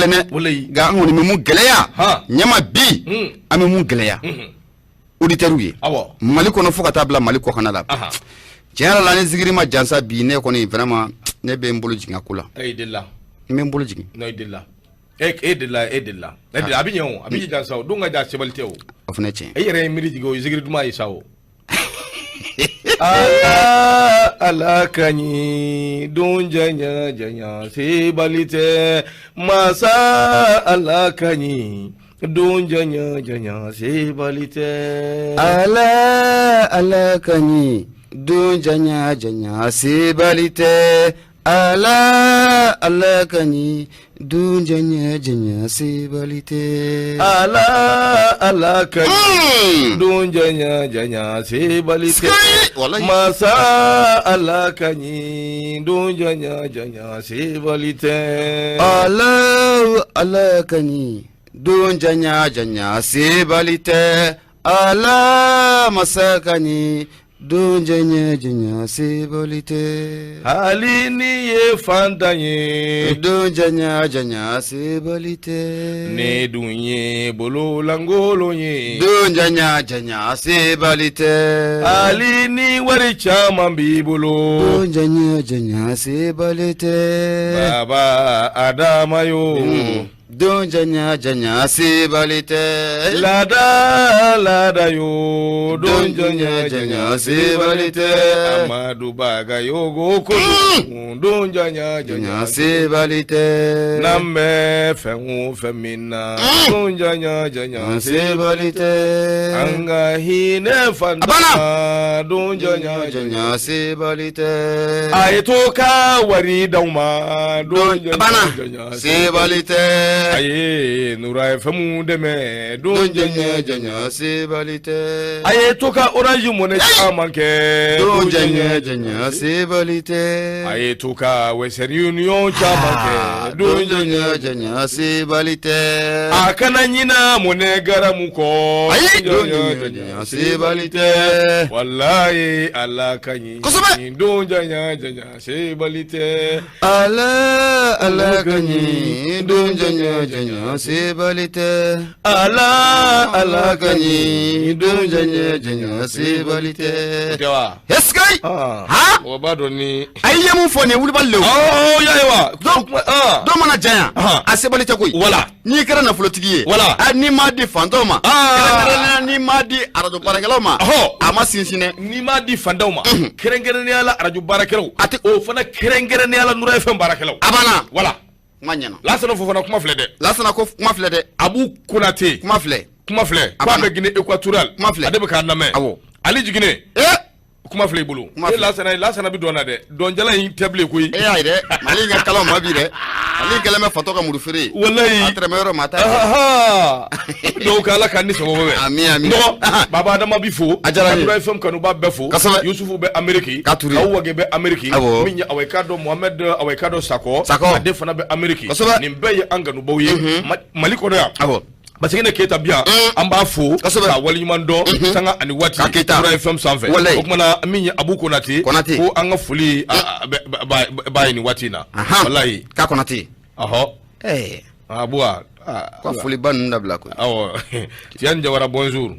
tene ga ngoni mu geleya nyama bi ami mu geleya auditeurs yi mali kono fo kata bla mali ko kana la tiara la ne zigiri ma jansa bi ne ko ni vraiment ne be mbulu jinga kula aidilla me mbulu jingi no aidilla edilla abi nyon abi jansa do nga ja sebalite o ofne chen e yere miri jigo zigiri duma isawo ala kanyi don janya sebalite masa ala kanyi don janya sebalite ala kanyi don janya sebalite ala kanyi don janya sebalite ala kanyi don janya sebalite masa ala kanyi don janya sebalite ala kanyi don janya sebalite ala masa kanyi don janya sebalite halini ye fandanye don janya sebalite ne dunye bolo langolo ye don janya sebalite halini wari chama bibolo don janya sebalite baba adamayo don janya sebalite lada yo don janya sebalite amadu baga yogo ko don janya sebalite namme fengu femina don janya sebalite anga hine fanda don janya sebalite ayeto ka wari dauma don janya sebalite aye nura femu deme don janya sebalite aye toka orange money chamanke don janya sebalite aye toka western union chamanke don janya sebalite akana nyina money garamuko aye don janya sebalite wallahi ala kanyi don janya sebalite ala kanyi don janya sebalite ala kanyi don janya sebalite heskai ha obado ni ayye mu fone wuli balle yawa do mana janya a sebalite koy wala ni kara na flotigi wala ni madi fantoma ni madi arado barakaloma ama sinsine ni madi fandoma kerengere ni ala arado barakelo ati o fana kerengere ni ala nura fm barakelo abana wala manyana lasana fofana kuma flede lasana ko kuma flede abu kunate kuma flede kwa be Guinée équatoriale ade ka name ali jigine kuma flede bulu lasana bi dona de don jala yin table koy ay de mali nga kala ma bi de ali kala me foto ka mudu firi wallahi atre me yoro mata do kala kan ni so bobe ami no baba adama bi fo ajara fm kanu ba befo yusufu be ameriki awage be ameriki minya awekado mohammed awekado sako ade fana be ameriki nimbe anganu bawye maliko do ya parce que ne keta bien amba fo ka waliman do sanga ani wati Nura FM sanfɛ o kuma minya abu konate ko anga fuli ba ni wati na wallahi ka konate abua ko fuli ban ndabla ko tian jawara bonjour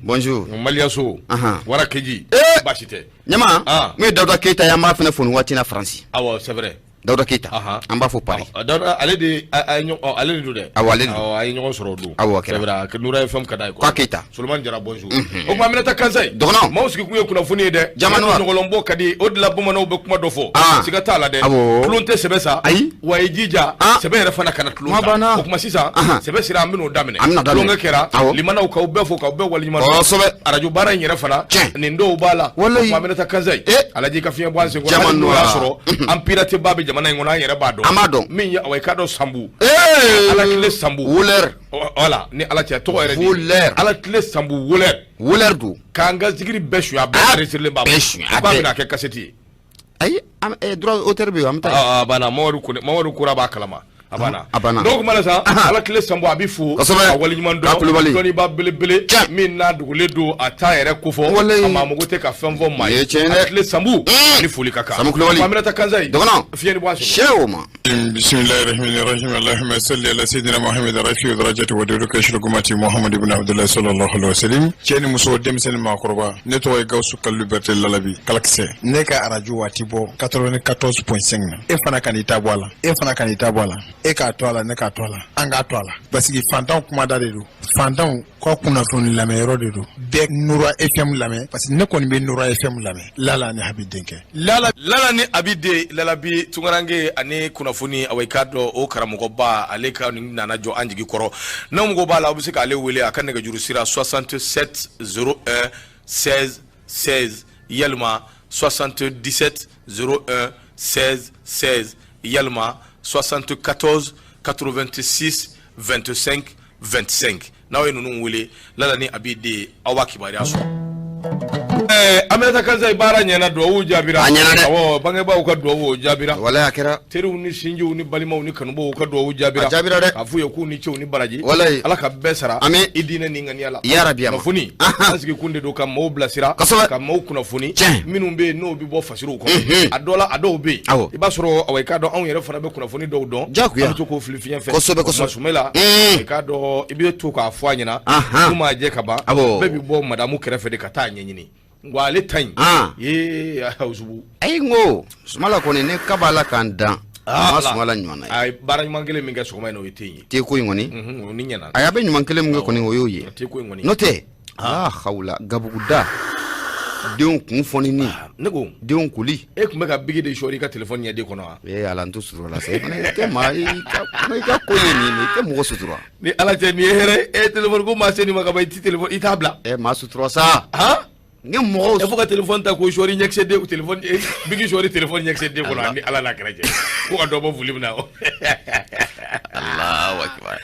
maliaso wara keji bashite nyama me dawda keta ya ma fana fon wati na France c'est vrai Dawda Keita amba fo Paris Dawda ale de do de ay ñoo soro do c'est vrai que Nura FM kadai ko Keita Suleiman Jara bonjour o ma minata kansay dono mo ski ku yakuna funi de jamanu ngolombo kadi odla bomano be kuma do fo siga tala de plonte sebesa wa ijija sebe re fana kana tlonta o kuma sisa sebe sira amino damene longa kera limana ko be fo ko be wali man arajo bara nyere fana ni ndo bala o ma minata kansay alaji ka fiye bwanse ko jamanu ya soro ampirate babe jamana ngona yere bado amado min ya way kado sambu ala kile sambu wuler wala ni ala tia to ere wuler ala kile sambu wuler du kanga zigiri beshu ya ba resirle ba ba na ke kaseti ay am droit auteur bi am tay bana mawru kura ba kalama abana donc kuma la sa ala tile sambo abi fo a wali ɲuman dɔn dɔnni ba belebele min n'a dugulen don a t'a yɛrɛ ko fɔ a maa mago tɛ ka fɛn fɔ maa ye a tile sambu ni foli ka kan Aminata Kanzayi fiɲɛ ni bɔ a sɔrɔ bismillahir rahmanir rahim allahumma salli ala sayyidina muhammad rafi'u darajati wa duruka shurugumati muhammad ibn abdullah sallallahu alaihi wasallam cɛni muso denmisɛnnin maakɔrɔba ne tɔgɔ ye Gawusu Kaliberte Lalabi kalakisɛ ne ka arajo waati bɔ 94.5 na e fana kan i ta bɔ a la e fana kan i ta bɔ a la e k'a to a la ne k'a to a la an k'a to a la parce que fantanw kumada de don fantanw kɔ kunnafoni lamɛnyɔrɔ de don bɛɛ Nura FM lamɛn parce que ne kɔni bɛ Nura FM lamɛn Lala ni Habi Denkɛ Lala ni Habi de Lalabi Tunkarange ani kunnafoni awai ka dɔ o karamɔgɔba ale ka nana jɔ an jigi kɔrɔ n'aw mɔgɔ b'a la aw bɛ se k'ale wele a ka nɛgɛjuru sira 67 01 16 16 yalima 77 01 16 16 yalima 74 86 25 25 n'aw ye ninnu wele Lala ni Habi de aw b'a kibaruya sɔrɔ. Aminata Kanzayi baara ɲɛna duwawu jaabira awɔ bangebaaw ka duwawu jaabira walayi a kɛra teriw ni sinjiw ni balimaw ni kanubaw ka duwawu jaabira a jaabira dɛ k'a f'u ye k'u ni cɛw ni baraji walayi ala ka bɛɛ sara ami i diinɛ ni ŋaniya la yarabi ama kunnafoni an sigi kun de don ka maaw bilasira ka maaw kunnafoni minnu bɛ yen n'o bɛ bɔ fasiriw kɔnɔ a dɔw la a dɔw bɛ yen i b'a sɔrɔ awɔ i k'a dɔn anw yɛrɛ fana bɛ kunnafoni dɔw dɔn jagoya an bɛ to k'o fili fiɲɛ fɛ kosɛbɛ kosɛbɛ Sumela i k'a dɔn i bɛ to k'a fɔ a ɲɛna n'u m'a jɛ ka ban bɛɛ bɛ bɔ madamu kɛrɛfɛ de ka taa ɲɛɲini wa ale ta in ye Awuzubu ayi n ko Sumala kɔni ne ka b'a la k'an dan ma Sumala ɲuman na ye a ye baara ɲuman kelen min kɛ sɔgɔma in na o ye te ye te ko in kɔni ni ɲɛna a y'a bɛ ɲuman kelen min kɛ kɔni o y'o ye te ko in kɔni n'o tɛ hawula gabuguda denw kun fɔnini ne ko denw kuli e tun bɛ ka bigi de sɔri i ka téléphone ɲɛden kɔnɔ wa ala n to sutura la sa i tɛ maa i ka ko ye nin i tɛ mɔgɔ sutura ni ala cɛ nin ye hɛrɛ téléphone ko maa se nin ma ka ban i ti téléphone i t'a bila maa sutura sa nge mɔgɔw e fo ka téléphone ta ko sɔri ɲɛkisɛ den téléphone bigi sɔri téléphone ɲɛkisɛ den kɔnɔ ni ala n'a kɛra cɛ ko ka dɔ bɔ fuli min na Allahu akbar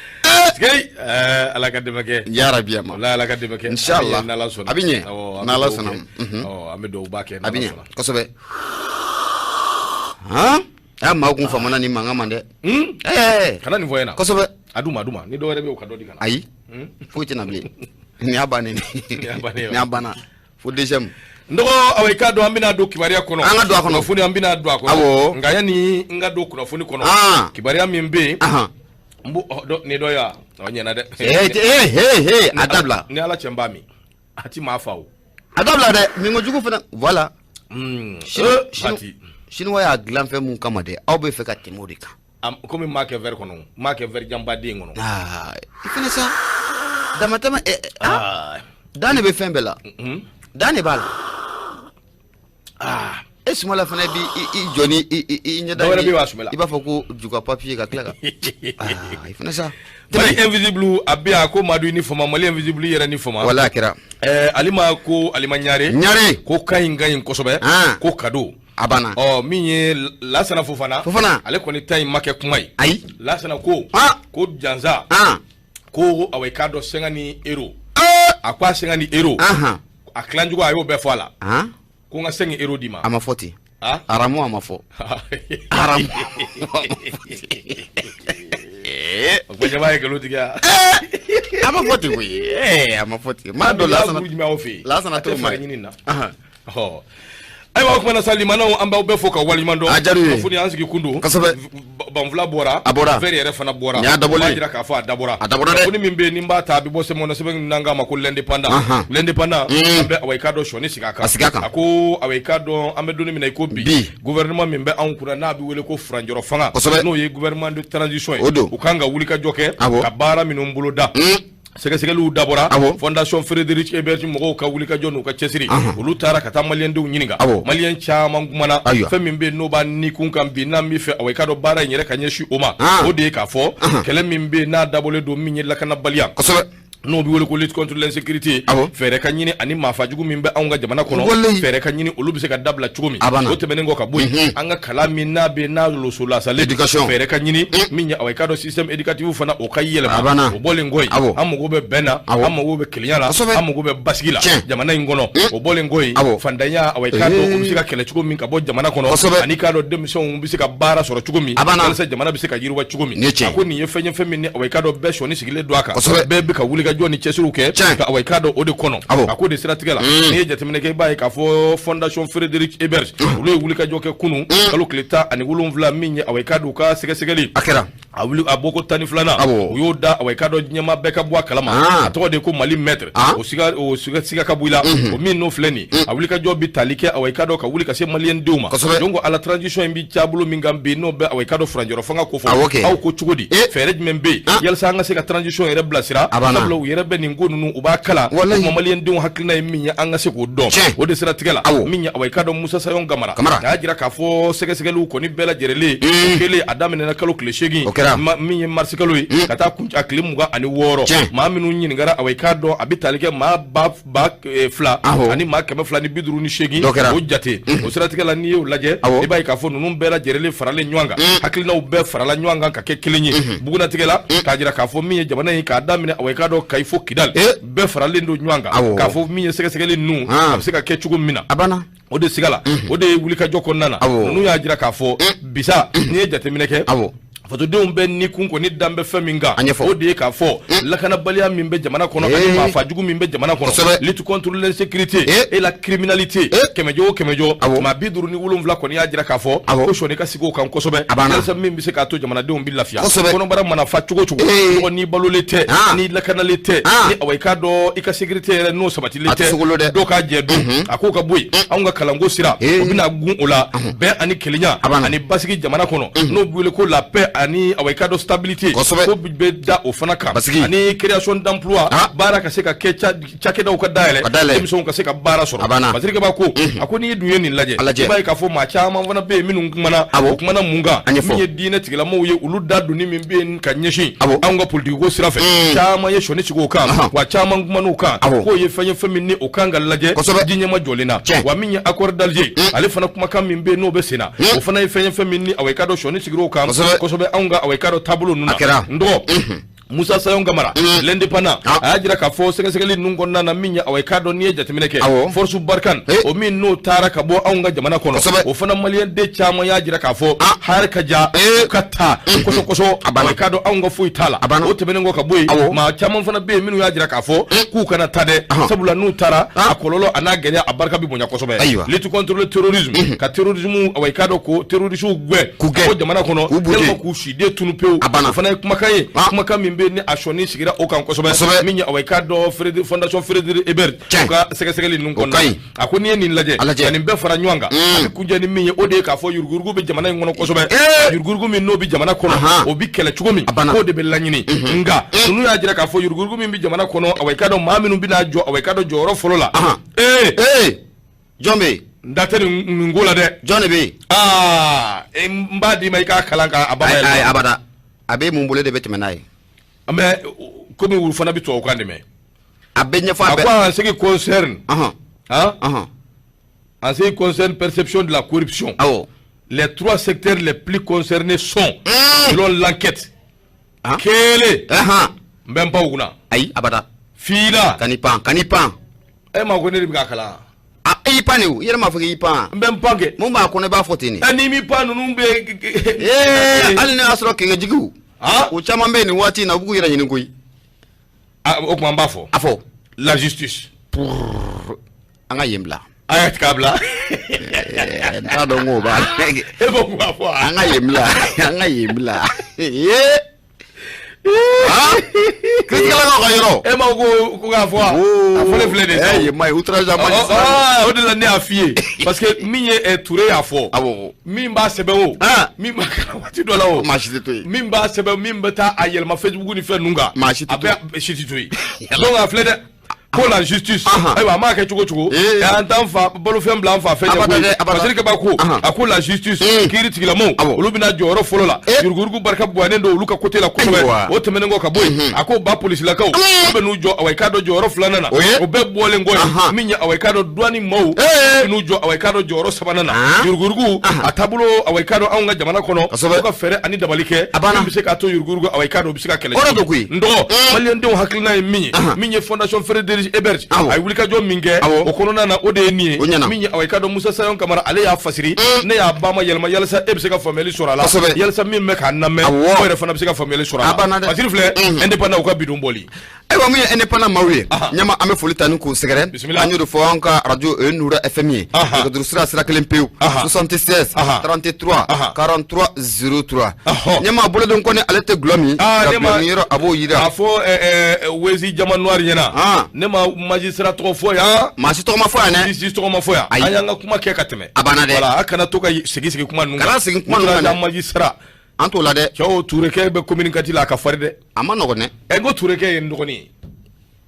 ala ka dɛmɛ kɛ yarabi ama ala ka dɛmɛ kɛ inshallah n'ala sɔnna a bɛ ɲɛ n'ala sɔnna an bɛ duwawu ba kɛ a bɛ ɲɛ kosɛbɛ a maa kun famana ni mankan man dɛ kana nin fɔ ɲɛna kosɛbɛ a duma ni dɔ wɛrɛ bɛ yen o ka dɔ di kana ayi foyi tɛna bilen ni y'a bannen ni y'a banna fo deuxième ndɔgɔ awɔ i k'a dɔn an bɛna don kibaruya kɔnɔ an ka don a kɔnɔ kunnafoni an bɛna don a kɔnɔ nka yanni n ka don kunnafoni kɔnɔ kibaruya min bɛ yen n b'o ni dɔ ya o ɲɛna dɛ a dabila ni ala cɛ n b'a min a ti maa fa o a dabila dɛ min ko jugu fana voilà Chinois y'a dilan fɛn mun kama dɛ aw bɛ fɛ ka tɛmɛ o de kan komi n m'a kɛ verre kɔnɔ n m'a kɛ verre janbaden kɔnɔ i fana sa damatɛmɛ dan de bɛ fɛn bɛɛ la dan de b'a la e Sumala fana bi i jɔ ni i ɲɛda dɔwɛrɛ bɛ wa Sumala i b'a fɔ ko juga papier ka tila ka i fana sa Mali invisible a bɛ yan ko Madu ni fama Mali invisible yɛrɛ ni fama wala a kɛra Alima ko Alima Ɲare ko ka ɲi kosɛbɛ ko cadeau a banna min ye Lasana Fofana ale kɔni ta in ma kɛ kuma ye ayi Lasana ko Janza ko awɔ i k'a dɔn 50 euros a ko a 50 euros a tilancogo a y'o bɛɛ fɔ a la ko n ka 5 euros d'i ma a ma fɔ ten aramu a ma fɔ aramu o ko ɲɛmaa ye nkalon tigɛ a ma fɔ ten koyi a ma fɔ ten maa dɔ Lasana t'o ma ɲini na ayiwa o kumana sa limanaw an b'aw bɛɛ fɔ ka waleɲuman dɔn a diyara u ye kunnafoni an sigi kun don kosɛbɛ banfula bɔra a bɔra verre yɛrɛ fana bɔra nin y'a dabɔlen b'a jira k'a fɔ a dabɔra dɛ kunnafoni min bɛ yen ni n b'a ta a bɛ bɔ sɛbɛn n'an k'a ma ko l'indépendant l'indépendant an bɛ awɔ i k'a dɔn sɔni sigi a kan a ko awɔ i k'a dɔn an bɛ don min na i ko bi gouvernement min bɛ anw kunna n'a bɛ wele ko furanjɔrɔ fanga n'o ye gouvernement de transition ye u kan ka wulikajɔ kɛ ka baara minnu bolo da sɛgɛsɛgɛliw dabɔra fondation Frédéric Ebert mɔgɔw ka wulikajɔ n'u ka cɛsiri olu taara ka taa maliyɛndenw ɲininka maliyɛn caman kumana fɛn min bɛ yen n'o b'a ni kun kan bi n'an bɛ fɛ awɔ i k'a dɔn baara in yɛrɛ ka ɲɛsin o ma o de ye k'a fɔ kɛlɛ min bɛ yen n'a dabɔlen don min ye lakanabaliya no bi wole ko lutte contre l'insécurité fere ka nyini ani mafajugu min be anga jamana kono fere ka nyini olu bi se ka dabla chugumi o temene ngo ka boy anga kala min na be na lo so la sa l'éducation fere ka nyini minya away kado système éducatif fana o kayele o bole ngoy amugo be bena amugo be kliala amugo be basgila jamana ngono o bole ngoy fandanya away kado o bi se ka kele chugumi min ka bo jamana kono ani kado demission bi se ka bara so chugumi se jamana bi se ka yirwa chugumi akoni ye fenye femini away kado be shoni sigile doaka be be ka wuli joni chesuru ke ka away kado ode kono akode strategala ni jatemene ke baye ka fo fondation Frédéric Ebert ulu wuli ka joke kunu kalo kleta ani wulum vla minya away kado ka segesegeli akera awuli aboko tani flana yoda away kado nyama beka bwa kalama atode ko mali maître o siga kabula o min no fleni awuli ka jobi talike away kado ka wuli ka se malien duma dongo ala transition mbi chabulo mingambe no be away kado franjoro fanga ko fo aw ko chugodi fere membe yel sanga se ka transition ere blasira sablo yere be ngonu nu uba kala mo malien dum haklina minya anga se ko dom o de sera tigala minya away kado musa sayon gamara ya jira ka fo sege ko ni bela jerele kele adamene na kalo kleshegi minya marsikalo kata kunja klimuga ani woro ma minu nyin ngara away kado abitalike ma ba fla ani ma keme fla ni biduru ni shegi o jate o sera tigala ni o laje e bay ka fo nunu bela jerele farale nywanga haklina u be farala nywanga ka ke kelenyi buguna tigala ka jira ka fo minya jabana ka adamene away kado kaifo kidal be farale ndo nywanga ka fo minya sege nu abisika ke chugo mina abana o de sigala o de wuli ka joko nana nu ya jira ka fo bisa ni jatemine ke foto de be ni kunko ni dambe feminga o de ka fo lakana balia mimbe jamana kono ani ma fajugu mimbe jamana kono lutte contre l'insécurité et la criminalité kemejo ma biduru ni wulum vla kono ya jira ka fo ko shoni ka sigo kan kosobe sa mimbe se ka to jamana de bi lafia kono bara mana fajugo chugo ko ni balolete ni lakana lete ni away kado ika sécurité no sabati lete do ka je do akoka boy anga kalango sira obina gun ola be ani kelinya ani basigi jamana kono no bule ko la paix ani away kado stabilité ko be da o fanaka ani création d'emploi baraka se ka kecha chake da o ka daile emison ka se ka bara soro basiri ba ko akoni duye ni laje bay ka fo ma chama wana be minu kumana o kumana munga mi dina tigala mo ye ulu dadu ni min be ka nyeshi anga politique ko sirafe chama ye shoni chigo kam wa chama ngumanu ka ko ye fanye femini o kanga laje dinya ma jolina wa minya accord d'Alger ale fana kuma kam min be no be sena o fana ye fanye femini away kado shoni chigro kam ko so be anga away kado tablo nuna ndo Musa Sayon Gamara l'indépendant ajira ka fo sege nungo nana minya away kado ni jatemineke force barkan o min no tara ka bo anga jamana kono o fana malien de chama ya jira ka fo har ka ja kata koso away kado anga fu itala o temenengo ka boy ma chama fana be minu ya jira ka fo ku kana tade sabula no tara akololo anagenya abarka bi bonya koso be lutte contre le terrorisme ka terrorisme away kado ko terrorisme gwe ko jamana kono elko ku shide tunupeu fana kuma kam ni ashoni sigira o kan kosobe minya away kado fondation Frédéric Ebert ka sege nungo na akoni ni laje ani be fara nywanga akunja ni minya ode ka fo yurgurgu be jamana ngono kosobe yurgurgu mi no bi jamana kono o bi kele chugomi ko de be lanyini nga sunu ya jira ka fo yurgurgu mi bi jamana kono away kado maminu bi na jo away kado joro folola jombe ndateri ngola de jone be mbadi mai ka kalanka abada abe mumbole de betemenaye mais comme vous fana bi to ko andeme abenya fa be quoi en ce qui concerne en ce qui concerne perception de la corruption les trois secteurs les plus concernés sont selon l'enquête kele même pas una ay abada fila kanipan e ma ko ne bi kala ipani yere ma fuki ipan même pas que mo ma ko ne ba fotini ani mi panu numbe alne asro ke jigu o chama mbe ni wati na bugu yira nyini koyi o kuma mbafo afo la justice anga yembla ayat kabla nda do ngo ba e bo kuma fo anga yembla Critique la ko e ma ko ga fo afo le flé de mai outrage à o de la né afié parce que minye est touré à fo mimba sebe o mimba wati do la o mimba sebe mimba ta ayel ma Facebook ni fe nunga abe shiti toy donc a flé de ko la justice ayiwa ma kɛ cogo cogo an t'an fa bolofɛn bila an fa fɛn ɲɛ koyi Masiri Kaba ko a ko la justice kiiri tigilamaw olu bɛna jɔyɔrɔ fɔlɔ la yurugurugu barika boyanen don olu ka côté la kosɛbɛ o tɛmɛnen kɔ ka bɔ yen a ko ba polisilakaw u bɛ n'u jɔ Awai-Ka dɔ jɔyɔrɔ 2nan na o bɛɛ bɔlen kɔ yen min ye Awai-Ka dɔ douane maaw n'u jɔ Awai-Ka dɔ jɔyɔrɔ 3nan na yurugurugu a taabolo Awai-Ka dɔ anw ka jamana kɔnɔ u ka fɛɛrɛ ani dabali kɛ min bɛ se k'a to yurugurugu Awai-Ka dɔ bɛ se ka kɛlɛ ndɔgɔ maliyɛndenw hakilina ye min ye fondation Frédéric Ebert a ye wulikajɔ min kɛ o kɔnɔna na o de ye nin ye min ye Awai-Ka dɔ Musa Sayon Kamara ale y'a fasiri ne y'a ba ma yɛlɛma yalasa e bɛ se ka faamuyali sɔrɔ a la yalasa min bɛ k'a lamɛn o yɛrɛ fana bɛ se ka faamuyali sɔrɔ a la Masiri filɛ indépendant u ka bidon bɔli ayiwa min ye indépendant maaw ye ɲɛma an bɛ foli ta ni k'u sɛgɛrɛ an y'o de fɔ an ka radio o ye Nura FM ye nɛgɛjuru sira kelen pewu 76 33 43 03 ɲɛma boloden kɔni ale tɛ gulɔ min ka bulon yɔrɔ a b'o yira a fɔ Wezi Jama Noir ɲɛna ne ma magistrat tɔgɔ fɔ yan maa si tɔgɔ ma fɔ yan dɛ si tɔgɔ ma fɔ yan an y'an ka kuma kɛ ka tɛmɛ a banna dɛ voilà a kana to ka sigi kuma ninnu kana sigi kuma ninnu kan magistrat an t'o la dɛ cɛw Turekɛ bɛ communiqué la a ka farin dɛ a ma nɔgɔn dɛ n ko Turekɛ ye n dɔgɔnin ye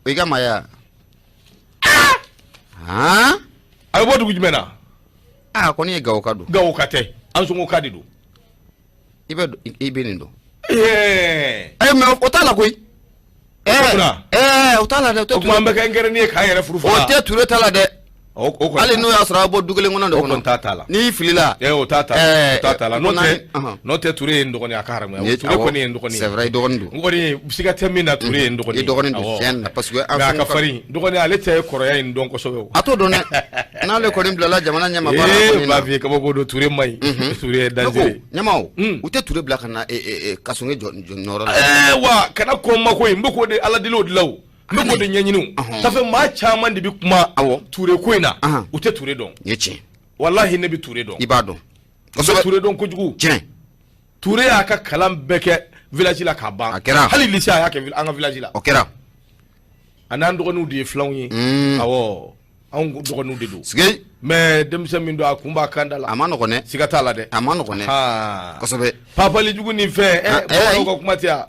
o y'i ka maaya a bɛ bɔ dugu jumɛn na a kɔni ye Gawo ka don Gawo ka tɛ an sɔngɔ ka de don i bɛ nin dɔn mais o t'a la koyi o t'a la dɛ o tuma an bɛ kɛ n kɛrɛ ni ye k'an yɛrɛ furu fɔlɔ o tɛ Ture ta la dɛ hali n'o y'a sɔrɔ a bɔ du kelen kɔnɔ de kɔnɔ o t'a ta la n'i filila o t'a ta la n'o tɛ Ture ye n dɔgɔnin a ka haramuya Ture kɔni ye n dɔgɔnin c'est vrai i dɔgɔnin don n kɔni siga tɛ min na Ture ye n dɔgɔnin i dɔgɔnin don tiɲɛ na parce que mais a ka farin dɔgɔnin ale tɛ kɔrɔya in dɔn kosɛbɛ a t'o dɔn dɛ n'ale kɔni bilala jamana ɲɛma baara kɔni na b'a f'i ye kabako don Ture man ɲi Ture ye dangereux ɲɛmaw u tɛ Ture bila ka na Kasonge jɔyɔrɔ la wa kana kɔn n ma ko ye n bɛ k'o de Ala deli o de la o n bɛ k'o de ɲɛɲini ça fait maa caman de bɛ kuma Ture ko in na u tɛ Ture dɔn ye tiɲɛ walahi ne bɛ Ture dɔn i b'a dɔn kosɛbɛ Ture dɔn kojugu tiɲɛ Ture y'a ka kalan bɛɛ kɛ village la k'a ban a kɛra hali lycée a y'a kɛ an ka village la o kɛra a n'an dɔgɔninw de ye filanw ye awɔ anw dɔgɔninw de don sigi mais denmisɛn min don a kun b'a kan da la a ma nɔgɔn dɛ siga t'a la dɛ a ma nɔgɔn dɛ kosɛbɛ papali jugu nin fɛn bamananw ka kuma tɛ yan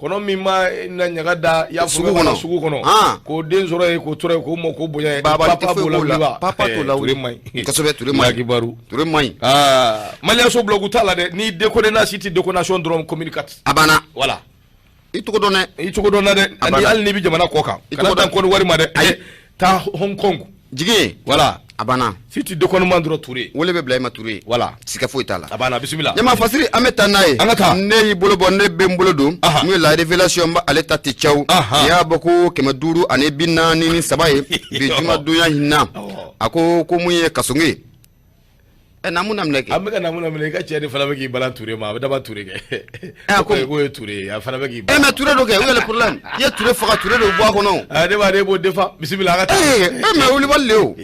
kɔnɔ min ma na ɲaga da y'a fɔ sugu kɔnɔ k'o den sɔrɔ ye k'o tora ye k'o mɔ k'o bonya ye papa b'o la papa t'o la Ture man ɲi kosɛbɛ Ture man ɲi Ture man ɲi maliyɛnso blog t'a la dɛ n'i déconné n'a si tɛ déconnation dɔrɔn communiquate a banna voilà i cogo dɔn dɛ i cogo dɔn na dɛ ani hali n'i bɛ jamana kɔ kan kana dan kɔni wari ma dɛ ayi taa Hong Kong jigi voilà a banna si tɛ déconnement dɔrɔn Ture wele bɛ bila i ma Ture voilà siga foyi t'a la a banna bisimila ɲɛma Fasiri an bɛ taa n'a ye an ka taa ne y'i bolo bɔ ne bɛ n bolo don mun ye la révélation ba ale ta tɛ cɛw n'i y'a bɔ ko 543 ye bi jumadonya hinɛ a ko mun ye Kasonge namu na minɛ kɛ an bɛ ka namu na minɛ i ka cɛ de fana bɛ k'i bala Ture ma a bɛ daba Ture kɛ k'o ye Ture ye a fana bɛ k'i bala mais Ture dɔ kɛ o yɛrɛ problème i ye Ture faga Ture de bɔ a kɔnɔ ne b'a de b'o defa bisimila an ka taa mais wulibali le o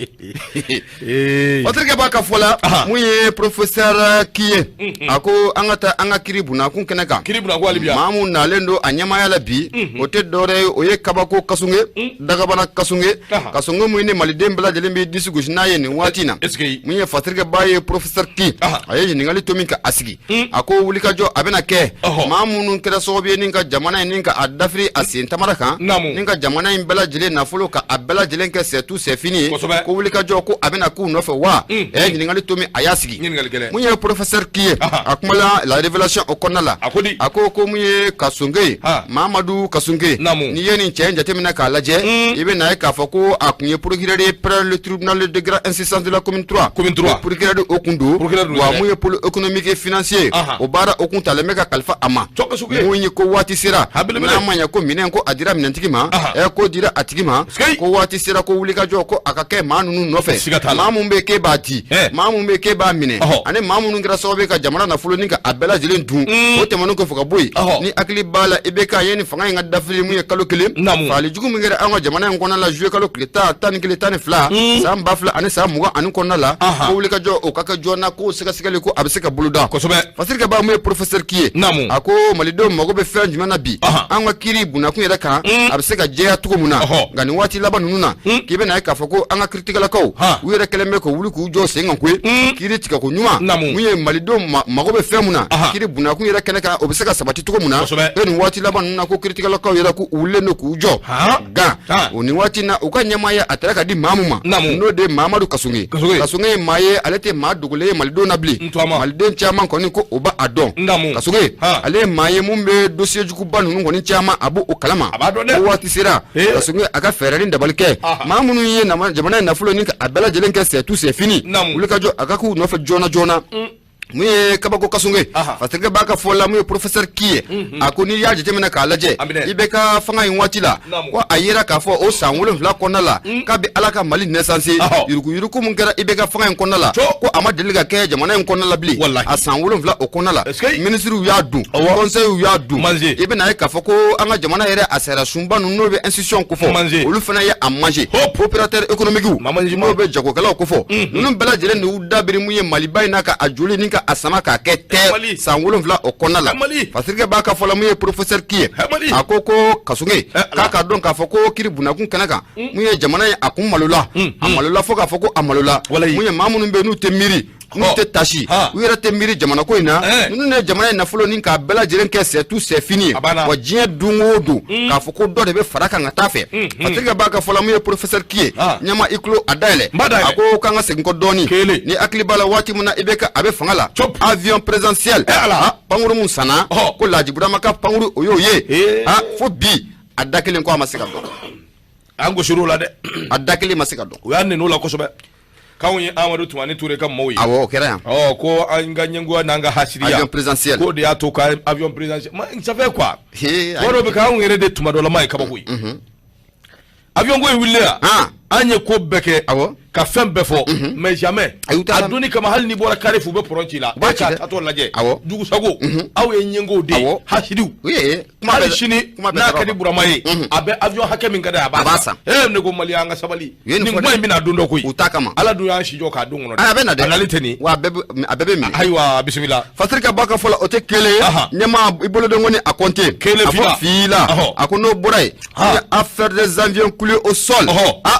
o terikɛ b'a ka fɔ la mun ye professeur Kiye a ko an ka taa an ka kiri bunakun kɛnɛ kan kiri bunakun hali bi maa mun nalen don a ɲɛmaaya la bi o tɛ dɔwɛrɛ ye o ye kabako Kasonge dagabana Kasonge Kasonge mun ni maliden bɛɛ lajɛlen bɛ disi gosi n'a ye nin waati in na mun ye fatirikɛ ba ye professeur Ki a ye ɲininkali to min ka a sigi a ko wulikajɔ a bɛna kɛ maa minnu kɛra sababu ye ni ka jamana in ni ka a dafiri a sen tamara kan ni ka jamana in bɛɛ lajɛlen nafolo ka a bɛɛ lajɛlen kɛ sɛtu sɛfini ye ko wulikajɔ ko a bɛna k'u nɔfɛ wa ɲininkali to min a y'a sigi mun ye professeur Ki ye a kumala la révélation o kɔnɔna la a ko mun ye Kasonge Mamadu Kasonge n'i ye nin cɛ in jateminɛ k'a lajɛ i bɛ na ye k'a fɔ ko a kun ye procureur ye près le tribunal de grande instance de la commune 3 procureur de o kun don wa mun ye pôle économique et financier o baara o kun talen bɛ ka kalifa a ma mun ye ko waati sera n'a ma ɲɛ ko minɛn ko a dira minɛntigi ma ko dira a tigi ma ko waati sera ko wulikajɔ ko a ka kɛ maa ninnu nɔfɛ maa mun bɛ k'e b'a di maa mun bɛ k'e b'a minɛ ani maa minnu kɛra sababu ye ka jamana nafolo ni ka a bɛɛ lajɛlen dun o tɛmɛnen kɔfɛ ka bɔ yen ni hakili b'a la i bɛ k'a ye ni fanga in ka dafiri mun ye kalo kelen fagali jugu min kɛra an ka jamana in kɔnɔna la juillet kalo tile 11 12 san 2020 ani san 20 ani kɔnɔna la ko wulikajɔ o ka ka jona ko sɛgɛsɛgɛli ko a bɛ se ka boloda kosɛbɛ Fasiri Kaba mun ye professeur ki ye a ko malidenw mago bɛ fɛn jumɛn na bi an ka kiri bunakun yɛrɛ kan a bɛ se ka jɛya cogo mun na nka nin waati laban ninnu na k'i bɛna ye k'a fɔ ko an ka kiritigɛlakaw u yɛrɛ kɛlen bɛ ka wuli k'u jɔ sen kan koyi kiri tigɛ ko ɲuman mun ye malidenw mago bɛ fɛn mun na kiri bunakun yɛrɛ kɛnɛ kan o bɛ se ka sabati cogo mun na nin waati laban ninnu na ko kiritigɛlakaw yɛrɛ k'u wulilen don k'u jɔ nka o nin waati na u ka ɲɛmaaya a taara ka di maa min ma n'o de ye Mamadu Kasunge Kasunge ye maa ye ale tɛ maa dogolen ye malidenw na bilen maliden caman kɔni ko o b'a dɔn Kasunge ale ye maa ye mun bɛ dossier juguba ninnu kɔni caman a b'o kalama o waati sera Kasunge a ka fɛɛrɛ ni dabali kɛ maa minnu ye jamana in nafolo ni a bɛɛ lajɛlen kɛ c'est tout c'est fini wuli ka jɔ a ka k'u nɔfɛ joona joona mun ye kabako Kasunge Fasiri b'a ka fɔ la mun ye professeur ki ye a ko n'i y'a jateminɛ k'a lajɛ i bɛ ka fanga in waati la ko a yera k'a fɔ o san 7 kɔnɔna la k'a bɛ Ala ka Mali naissance yuruguyurugu mun kɛra i bɛ ka fanga in kɔnɔna la ko a ma deli ka kɛ jamana in kɔnɔna la bilen a san 7 o kɔnɔna la ministres y'a dun conseils y'a dun i bɛna ye k'a fɔ ko an ka jamana yɛrɛ a sera sunba ninnu n'o bɛ institution ko fɔ olu fana ye a manger opérateur économique n'o bɛ jagokɛlaw ko fɔ ninnu bɛɛ lajɛlen de y'u dabiri mun ye Maliba in n'a ka a joli ni a sama ka kɛ tɛ san 7 o kɔnɔna la Fasiri b'a ka fɔla mun ye professeur ki ye a ko Kasunge k'a ka dɔn k'a fɔ ko kiri bunakun kɛnɛ kan mun ye jamana ye a kun malola a malola fo k'a fɔ ko a malola mun ye maa minnu bɛ n'u tɛ miiri n'u tɛ tasi u yɛrɛ tɛ miiri jamana ko in na ninnu ne jamana in nafolo ni k'a bɛɛ lajɛlen kɛ c'est tout c'est fini wa diɲɛ don o don k'a fɔ ko dɔ de bɛ fara kan ka taa fɛ Fasiri b'a ka fɔla mun ye professeur ki ye ɲɛma i tulo a dayɛlɛ a ko k'an ka segin kɔ dɔɔni ni hakili b'a la waati min na i bɛ ka a bɛ fanga la avion présidentiel pankuru mun sanna ko Laji Burama ka pankuru o y'o ye fo bi a da kelen ko a ma se ka dɔn an gosir'o la dɛ a da kelen ma se ka dɔn o y'a nen'o la kosɛbɛ k'anw ye Amadu Tumani Ture ka maaw ye awɔ o kɛra yan ko an ka ɲɛngoya n'an ka hasiriya avion présidentiel k'o de y'a to ka avion présidentiel ça fait quoi k'o bɛ k'anw yɛrɛ de tuma dɔ la ma ye kabako ye avion ko in wililen an ye ko bɛɛ kɛ ka fɛn bɛɛ fɔ mais jamais a donni kama hali ni bɔra carré f'u bɛ pɔrɔn ci la e k'a tatɔ lajɛ jugusago aw ye ɲɛngow de ye hasiriw hali sini n'a ka di Burama ye a bɛ avion hakɛ min ka d'a ye a b'a san ne ko Mali an ka sabali nin kuma in bɛna don dɔ koyi Ala dun y'an si jɔ k'a don kɔnɔ a bɛ na dɛ a nali tɛ nin wa a bɛɛ bɛ minɛ ayiwa bisimila Fasiri Kaba ka fɔ la o tɛ kelen ye ɲɛma i bolo dɔn ko ni a compté a fɔ fila a ko n'o bɔra yen affaire des avions coulés au sol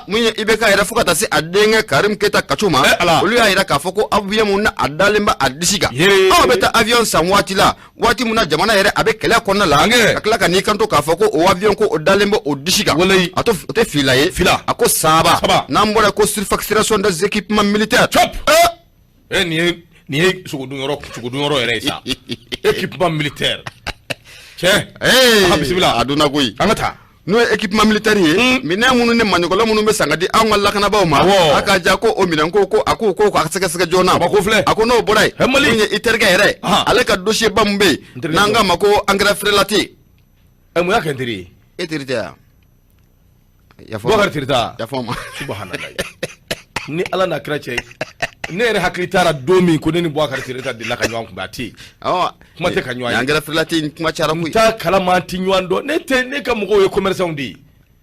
mun ye IBK yɛrɛ fo ka taa se a denkɛ Karim Keita Kacho ma olu y'a yira k'a fɔ ko avion mun na a dalen bɛ a disi kan aw bɛ taa avion san waati la waati mun na jamana yɛrɛ a bɛ kɛlɛ kɔnɔna la ka tila ka n'i kanto k'a fɔ ko o avion ko o dalen bɛ o disi kan a tɛ fila ye a ko saba n'an bɔra ko surfacturation des équipements militaires nin ye sogodun yɔrɔ yɛrɛ ye sa équipement militaire cɛ bisimila a donna koyi an ka taa n'o ye équipement militaire ye minɛn minnu ni maɲɔgɔnla minnu bɛ san ka di anw ka lakanabaaw ma a ka ja ko o minɛn ko a ko k'a sɛgɛsɛgɛ joona a ko n'o bɔra yen mun ye i terikɛ yɛrɛ ale ka dossier ba mun bɛ yen n'an k'a ma ko engrais frelaté mun y'a kɛ n teri ye e teri tɛ yan Bubakari Tirita yafɔ ma subhanallah ni Ala n'a kira cɛ ne yɛrɛ hakili taara don min ko ne ni Bubakari Tirita delila ka ɲɔgɔn kunbɛn a tɛ yen kuma tɛ ka ɲɔgɔn ye engrais frelaté kuma cayara koyi taa kalama an tɛ ɲɔgɔn dɔn ne ka mɔgɔw ye commerçants de ye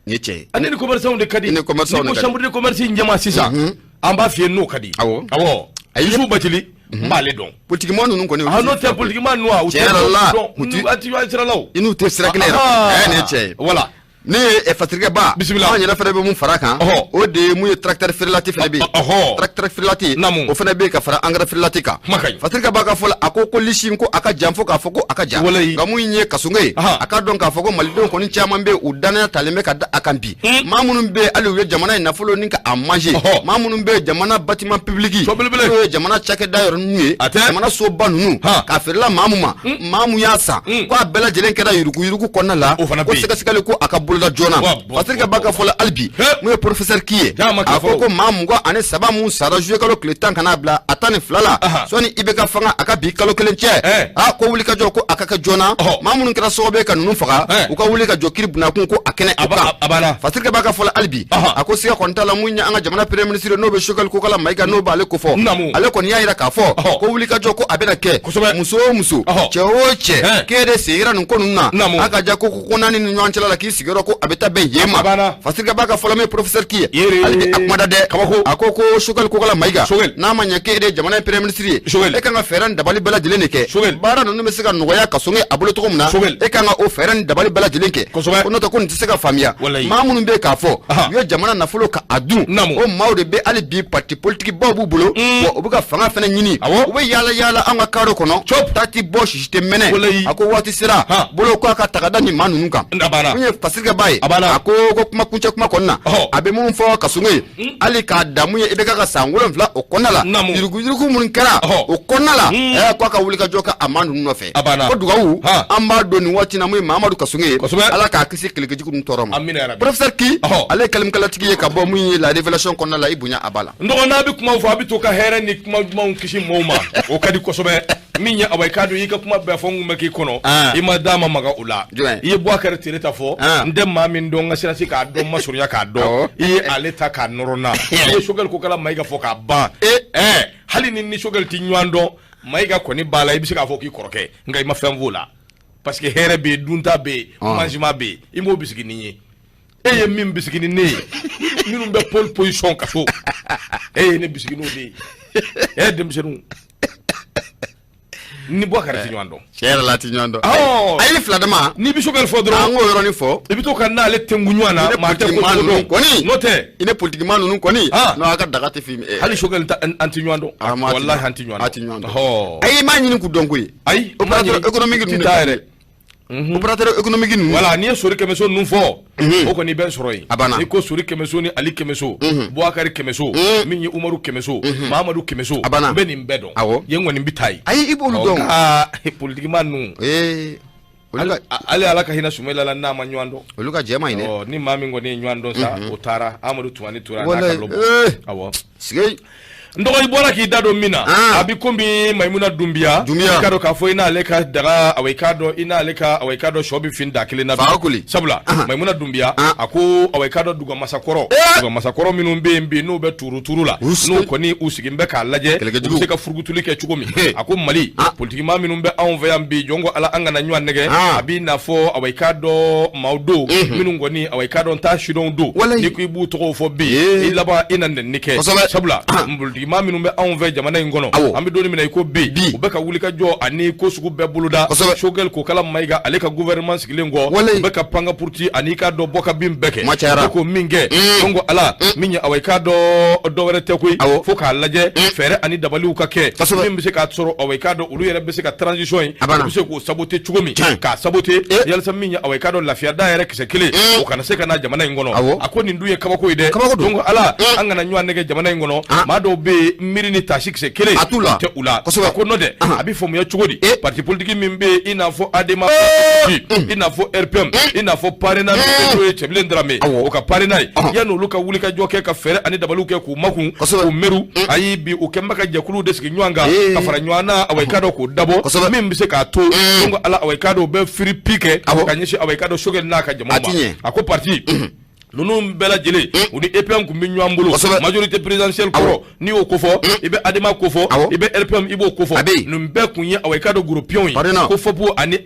ni cɛ ani ni commerçants de ka di ni ko chambre de commerce ɲɛma sisan an b'a f'i ye n'o ka di awɔ Yusufu Bacili n b'ale dɔn politique mɔgɔ ninnu kɔni n'o tɛ politique mɔgɔ ninnu u tɛ dɔn a ti ɲɔgɔn sira la o i n'u tɛ sira kelen yɛrɛ ni cɛ ye voilà ne ye Fasiri Kaba bisimila an yɛrɛ fana bɛ mun fara kan o de ye mun ye tracteur frelaté fana bɛ yen tracteur frelaté o fana bɛ yen ka fara engrais frelaté kan Fasiri Kaba ka fɔ la a ko lisi ko a ka jan fo k'a fɔ ko a ka jan nka mun ye Kasunge ye a ka dɔn k'a fɔ ko malidenw kɔni caman bɛ u danaya talen bɛ ka da a kan bi maa minnu bɛ hali u ye jamana in nafolo ni ka a manger maa minnu bɛ jamana bâtiment public n'o ye jamana cakɛda yɔrɔ ninnu ye jamana soba ninnu k'a feerela maa min ma maa min y'a san ko a bɛɛ lajɛlen kɛra yuruguyurugu kɔnɔna la ko sɛgɛsɛgɛli ko a ka la joona Fasiri Kaba ka fɔ la hali bi mun ye professeur ki ye a ko ko maa 23 mun sara juillet kalo tile 10 kana bila a 12 la sɔni i bɛ ka fanga a ka bi kalo 1 cɛ ko wuli ka jɔ ko a ka kɛ joona maa minnu kɛra sababu ye ka ninnu faga u ka wuli ka jɔ kiri bunakun ko a kɛnɛ o kan Fasiri Kaba ka fɔ la hali bi a ko siga kɔni t'a la mun ye an ka jamana premier ministre n'o bɛ Choguel Kokala Mayiga n'o b'ale ko fɔ ale kɔni y'a yira k'a fɔ ko wuli ka jɔ ko a bɛna kɛ muso o muso cɛ o cɛ k'e de segira nin ko ninnu na a ka ja ko naani ni ɲɔgɔn cɛla la k'i sigiyɔrɔ ko abeta be yema fasika baka folame professeur ki alde akmada de ako ko shogal ko kala maiga na manya ke de jamana premier ministre e kanga feran dabali bala jilene ke bara no me sika noya kasonge abulo to komna e kanga o feran dabali bala jilenke ono to ko ntisika famia mamunu be ka fo yo jamana na folo ka adu o mawde be ali bi parti politique bobu bulo o buga fanga fana nyini o be yala anga karo kono tati bosh jite mene ako wati sira bulo ko aka takada ni manu nunka kunye fasika baye ako ko kuma kunche kuma konna abe mun fo kasunge ali ka damu ye ibeka ka sangulo mfla o konnala yirugu mun kara o konnala ko aka wulika joka amanu nofe ko dugawu amba doni wati na mu Mamadou Kasunge ala ka kisi keleke jiku ntoroma professeur ki ale kalim kala tigi ka bo mu la révélation konnala ibunya abala ndo na bi kuma fo abi to ka here ni kuma mun kishi moma o kadi kosobe minya awaikado yika kuma be fo ngumeki kono ima dama maga ula iye Boubacar tireta fo ndem mamin do ngasira sika do masuriya ka do iye aleta ka norona iye shogal ko kala maiga fo ka ba hali ni shogal ti nywando maiga ko ni bala ibisika fo ki koroke ngai mafam vola parce que here be dunta be manjima be imo bisiki ni eye mim bisiki ni minum be pole position ka fo ne bisiki no de dem senu ni Boubacar ti nywando cher la ti nywando ay fladama ni bi shogal fo dro ngo yoro ni fo ibito kan na le tengu nywana ma te ko ni note ine politique man nun ko ni no aka daga te film hali shogal anti nywando wallahi anti nywando ay ma nyini ku dongoy ay opérateur économique ni tayre opérateur économique ni voilà ni sori kemeso nun fo o ko ni ben soroy ni ko sori kemeso ni Ali kemeso Boubacar kemeso minni Umaru kemeso Mamadou kemeso benim bedo yengo ni bitai ay ibolu don politique man nun ali alaka hina sumela la na manywando oluka jema ine ni mami ngoni nywando sa utara Amadou Tuani tura na kalobo awo sigay ndogo ibora ki dado mina abi kombi Maimuna Dumbia kado ka fo ina leka daga awekado shobi finda kile na sabula Maimuna Dumbia ako awekado duga masakoro minum be no be turula no koni usigimbe ka laje usika furgutuli ke chugomi ako mali politiquement minum be envoyer mbi jongo ala angana nywa nege abi na fo awekado maudo minum ngoni awekado nta shidon do ni ku ibu to fo bi ilaba inande nike sabula ma minum be envoyer jamana ngono ambi doni mina ko bi ubeka wulika jo ani ko sugu be buluda shogel ko kala maiga aleka gouvernement sigilengo ubeka panga purti ani ka do boka bimbeke ko minge ngo ala minya aweka do were tekui foka laje fere ani dabali ukake mimbe se ka tsoro aweka do ulu yere be se ka transition be se ko saboter chugomi ka saboter yalsa minya aweka do lafia daire kise kile o kana se kana jamana ngono akoni nduye kabako ide ngo ala angana nywa nege jamana ngono ma do be mirini tashik se kele te ula ko node abi fomu ya chugodi parti politique mimbe ina fo adema ina fo RPM ina fo parena do cheble ndrame o ka parena ya no luka wulika joke ka fere ani dabaluke ku maku ko meru ayi bi o kemba ka jakulu deski nywanga ka fara nywana awekado ko dabo mimbe se ka to ngo ala awekado be free pike ka nyishi awekado shogel na ka jamama ako parti nunu bela jele uni EPM kumbi nywambulo majorité présidentielle ko ni o kofo ibe adema kofo ibe RPM ibo kofo numbe kunye awekado groupion ko fopu ani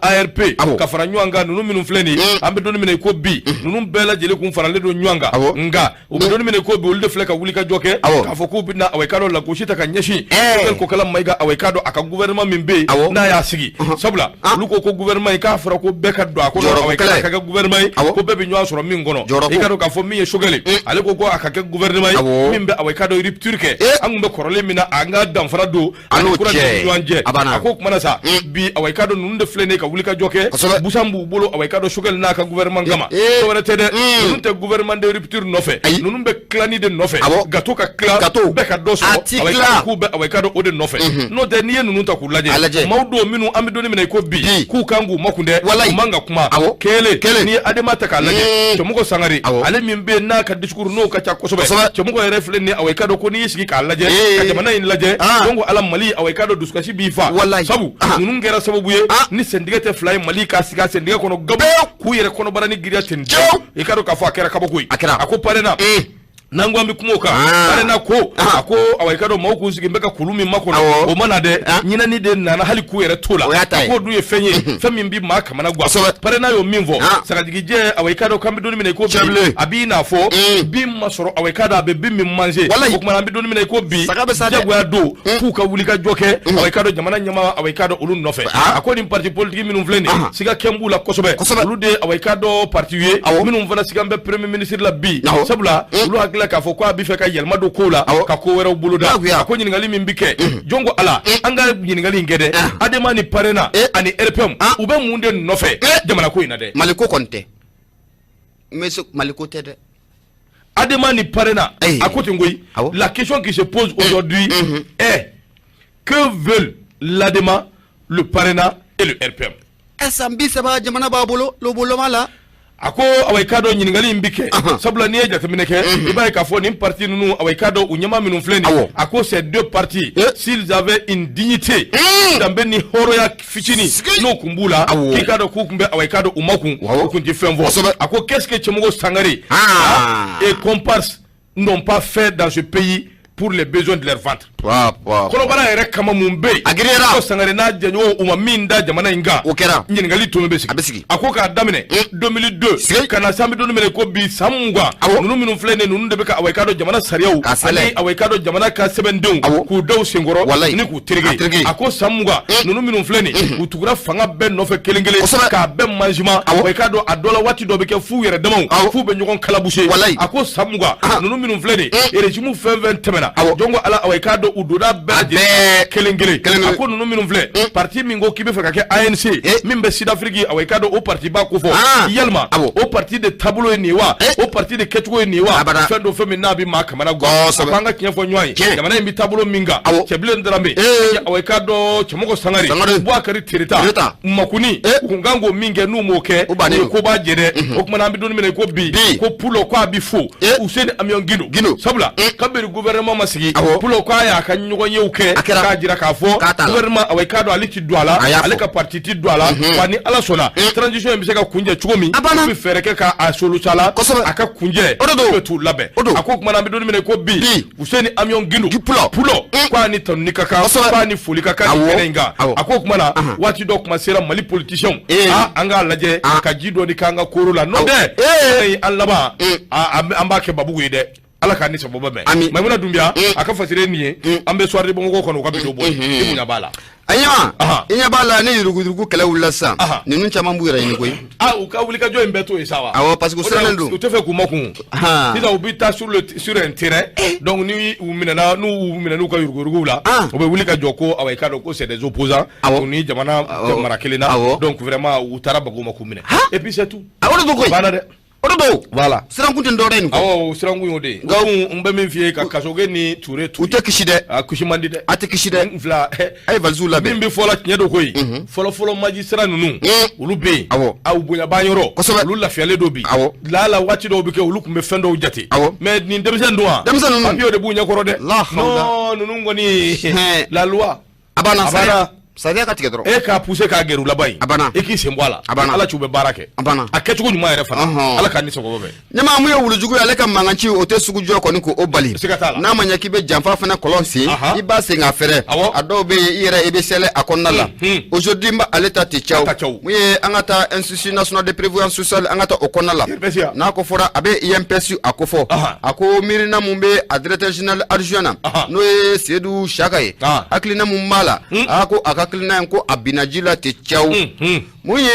ARP ka fara nywanga nunu minu fleni ambe doni mine ko bi nunu bela jele kun fara le do nywanga nga o be doni mine ko bi ulde fleka wulika joke ka foku bi na awekado la kushita ka nyeshi ko kala maiga awekado aka gouvernement mimbe na ya sigi sabula luko ko gouvernement ka fara ko beka do ko awekado ka gouvernement ko be bi nywa soro ngono ikado ka fo mi shogale ale ko ko akake gouvernement mimbe awekado rupture ke angumbe korole mina anga damfara do akura nyanje ako kuma sa bi awekado nunde flene ka wulika joke busambu bolo awekado shogale na ka gouvernement gama to wala tede nunte gouvernement de rupture nofe nunumbe clani de nofe gato ka kla be ka doso awekado ku be awekado ode nofe no de niye nunta ku laje mawdo minu amido ni mina ko bi ku kangu makunde manga kuma kele ni adema ta ka laje muko sangari ale mimbe na ka diskuru no ka cha kosobe muko refle ni awekado ko ni sigi ka laje ka jamana in laje dongo ala mali awekado duskashi bifa sabu nunun gera sababu ye ni sendigate fly mali ka siga sendiga kono gabo ku yere kono barani giriya ten ikado ka fa kera kabako ako parena nangwa mi kumoka parena ko ako awekado mauku sigimbeka kulumi makono o mana de nyina ni de nana hali ku yere tola ko du ye fenye femi mbi maka mana gwa parena yo minvo saka digije awekado kambi doni mi ko bi abi na fo bi masoro awekado abe bi mi manje ko kuma mbi doni mi ko bi jagwa do ku ka wulika joke awekado jamana nyama awekado ulun nofe ako ni parti politique minum vleni siga kembula kosobe ulude awekado parti ye minum vana siga mbe premier ministre la bi sabula ulu hakila ka fo ko abi fe ka yelma do kola ka ko wera buluda ako nyingali mimbike jongo ala anga nyingali ngede adema ni parena ani RPM ube munde nofe jamana ko ina de maliko konte meso maliko tede adema ni parena akote ngoyi la question qui se pose aujourd'hui est que veulent l'ADEMA, le parena et le RPM? Esambi seba jamana babolo lo bolo mala ako awekado nyingali mbike sabula ni eja temineke ibaye ka fo ni parti nunu awekado unyama minun fleni ako ces deux partis s'ils avaient une dignité dambe ni horo ya fichini no kumbula kikado kukumbe awekado umaku okunti femvo ako qu'est-ce que Tchemogo Sangare et comparse n'ont pas fait dans ce pays pour les besoins de leur ventre. Kono bana ere kama mumbe agirera ko sangare na janyo umaminda jamana inga okera nyingali to mbesi akoka damine 2002 kana sambi do numere ko bi samungwa nunu minu flene nunu de beka awekado jamana sariyaw ani awekado jamana ka sebendon ku daw sengoro ni ku tirige ako samungwa nunu minu flene utugura fanga ben no fe kelengele ka ben manjima awekado adola wati do beke fu yere damaw fu be nyukon kalabushe ako samungwa nunu minu flene erejimu fen temena jongo ala awekado udoda bade kelengele ako nunu minum vle parti mingo kibe faka ke ANC mimbe Sud-Afrique awekado o parti ba ko fo yelma o parti de tableau niwa o parti de ketwo niwa fendo femi nabi makamana go apanga kinyefo nywai jamana imbi tableau minga cheble ndrambe awekado Tchemogo Sangare bwa kari tirita makuni kungango minge numoke ko ba jede okuma nambi doni mene ko bi ko pulo ko abifu Useni Amion Gino sabula kabiri gouvernement masigi pulo ko ya kanyugo yeuke ka jira ka fo gouvernement awekado aliti douala aleka parti ti douala wani ala sona transition mbise ka kunje chugomi bi fereke ka asolu sala aka kunje betu labe akoko mana bidoni mene ko bi Useni Amion Gino pulo kwa ni tonika ka kwa ni folika ka kenenga akoko mana wati do kuma sera Mali politicien anga laje ka jido ni kanga korula no de allaba amba ke babu yede ala ka ni sabo ba me maimuna dumbia aka fasire niye ambe soirée bongo ko no ka bido boy imunya bala ayama inya bala ni rugurugu kala ulasa ni nuncha mambu ira ni koy uka wulika jo imbeto isawa awo parce que senendo o te fait kuma kun ida ubita sur un terrain donc ni umina nu ka rugurugu la o be wulika joko awekado ko c'est des opposants ni jamana marakelena donc vraiment utaraba ko makumine et puis c'est tout awo do koy bana de voilà sirangu ndore ni awo sirangu yode ngawu umbe memfie ka kasoge ni ture ute kishide akushimandi de ate kishide mfla ay valzula be mimbi fola nyedo koy folo magistrat nunu ulube awu bunya banyoro ulu la fiale do bi la wati do bi ke ulu kumbe fendo jati mais ni demsen doa papio de bunya korode no nunu ngoni la loi abana sadia ka tigedro ka pousser ka geru labai e ki sembwala ala chube barake akechugo nyuma yere fana ala ka ni sogo be nyama mu ye wulujugu ale ka manganchi o te sugu jo ko ni ko obali na manya ki be jamfa fana kolonsi iba singa fere adobe yere ebe sele akonnala aujourd'hui mba aleta te chao mu ye angata institut national de prévoyance sociale angata okonnala na ko fora abe IMPS akofo ako mirina mumbe directeur général adjoint no e Seydou Chakaye aklina mumbala ako akakilina nko abinajila te chao muye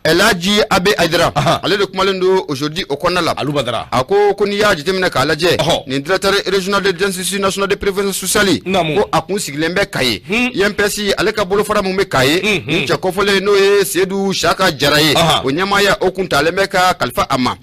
Elaji Abe Aydra ale de kumalendo aujourd'hui okonnala alubadara ako koni ya jitemina ka alaje ni directeur régional de l'institut national de prévoyance sociale ko akun siglembe kaye IMPS ale ka bolo fara mumbe kaye ncha kofole no e Seydou Chaka Jaraye onyama ya okunta lemeka Kalfa Ama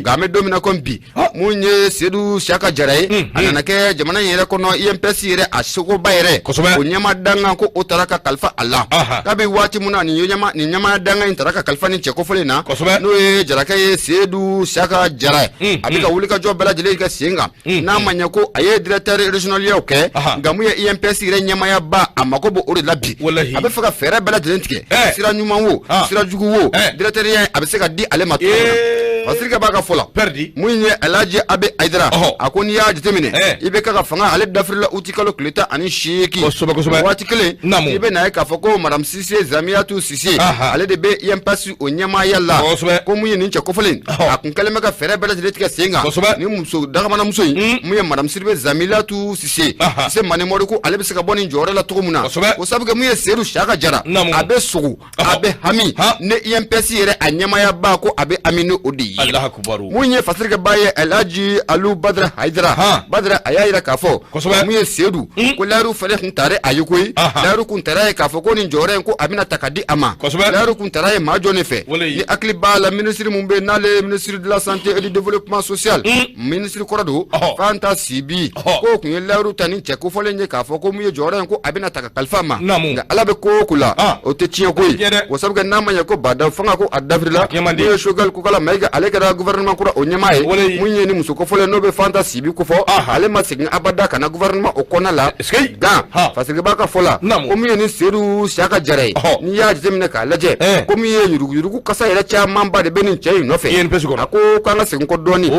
game domina kombi munye Seydou Chaka Jaraye ananake jamana yere kono IMPS yere asoko bayere onyama danga ko otaraka Kalfa Allah kabe wati muna ni nyama danga intaraka Kalfa ni chekofole na no e jaraka ye Seydou Chaka Jaraye abika wulika jo bela jele ka singa na manya ko aye directeur régional ya oke ngamu ya IMPS yere nyama ya ba amakobo ori labi abe faka fere bela jele ntike sira nyuma wo sira jugu wo directeur ya abe se ka di ale mato fasirika b'a ka fɔla perdi mun ye Alhaji Abe Aidara a ko n'i y'a jateminɛ i bɛ ka fanga ale dafirila uti kalo tile 18 waati kelen i bɛ na ye k'a fɔ ko madame Cissé Zamiyatu Cissé ale de bɛ INPS o ɲɛmaaya la ko mun ye nin cɛ kɔfɔlen a kun kɛlen bɛ ka fɛɛrɛ bɛɛ lajɛlen tigɛ sen kan ni muso dagamanamuso in mun ye madame Sidibe Zamiyatu Cissé Cissé Manemori ko ale bɛ se ka bɔ nin jɔyɔrɔ la cogo min na o sabu kɛ mun ye Seydou Saka Jara a bɛ sogo a bɛ hami ne INPS yɛrɛ a ɲɛmaaya ba ko a bɛ ami ni o de ye mun ye fasirika ba ye Alhaji Alu Badara Haidara Badara a y'a yira k'a fɔ mun ye Seydou ko layiru fɛnɛ kun tare a ye koyi layiru kun tara ye k'a fɔ ko nin jɔyɔrɔ in ko a bɛna ta ka di a ma layiru kun tara ye maa jɔn ne fɛ ni hakili b'a la ministre mun bɛ n'ale ye ministre de la santé et du développement social ministre kɔrɔ don Fanta Sibi ko kun ye layiru ta ni cɛ kofɔlen ye k'a fɔ ko mun ye jɔyɔrɔ in ko a bɛna ta ka kalifa ma nka ala bɛ ko o ko la o tɛ tiɲɛ koyi o sabu kɛ n'a ma ɲɛ ko bada fanga ko a dafirila mun ye Choguel Kokala Mayiga ale kɛra gouvernement kura o ɲɛmaa ye mun ye ni muso kofɔlen n'o bɛ Fanta Sibi kofɔ ale ma segin abada ka na gouvernement o kɔnɔna la nka fasirika b'a ka fɔ la ko mun ye ni Seydou Saka Jara ye n'i y'a jateminɛ k'a lajɛ ko mun ye yuruguyurugu kasa yɛrɛ camanba de bɛ nin cɛ in nɔfɛ a ko k'an ka segin kɔ dɔɔni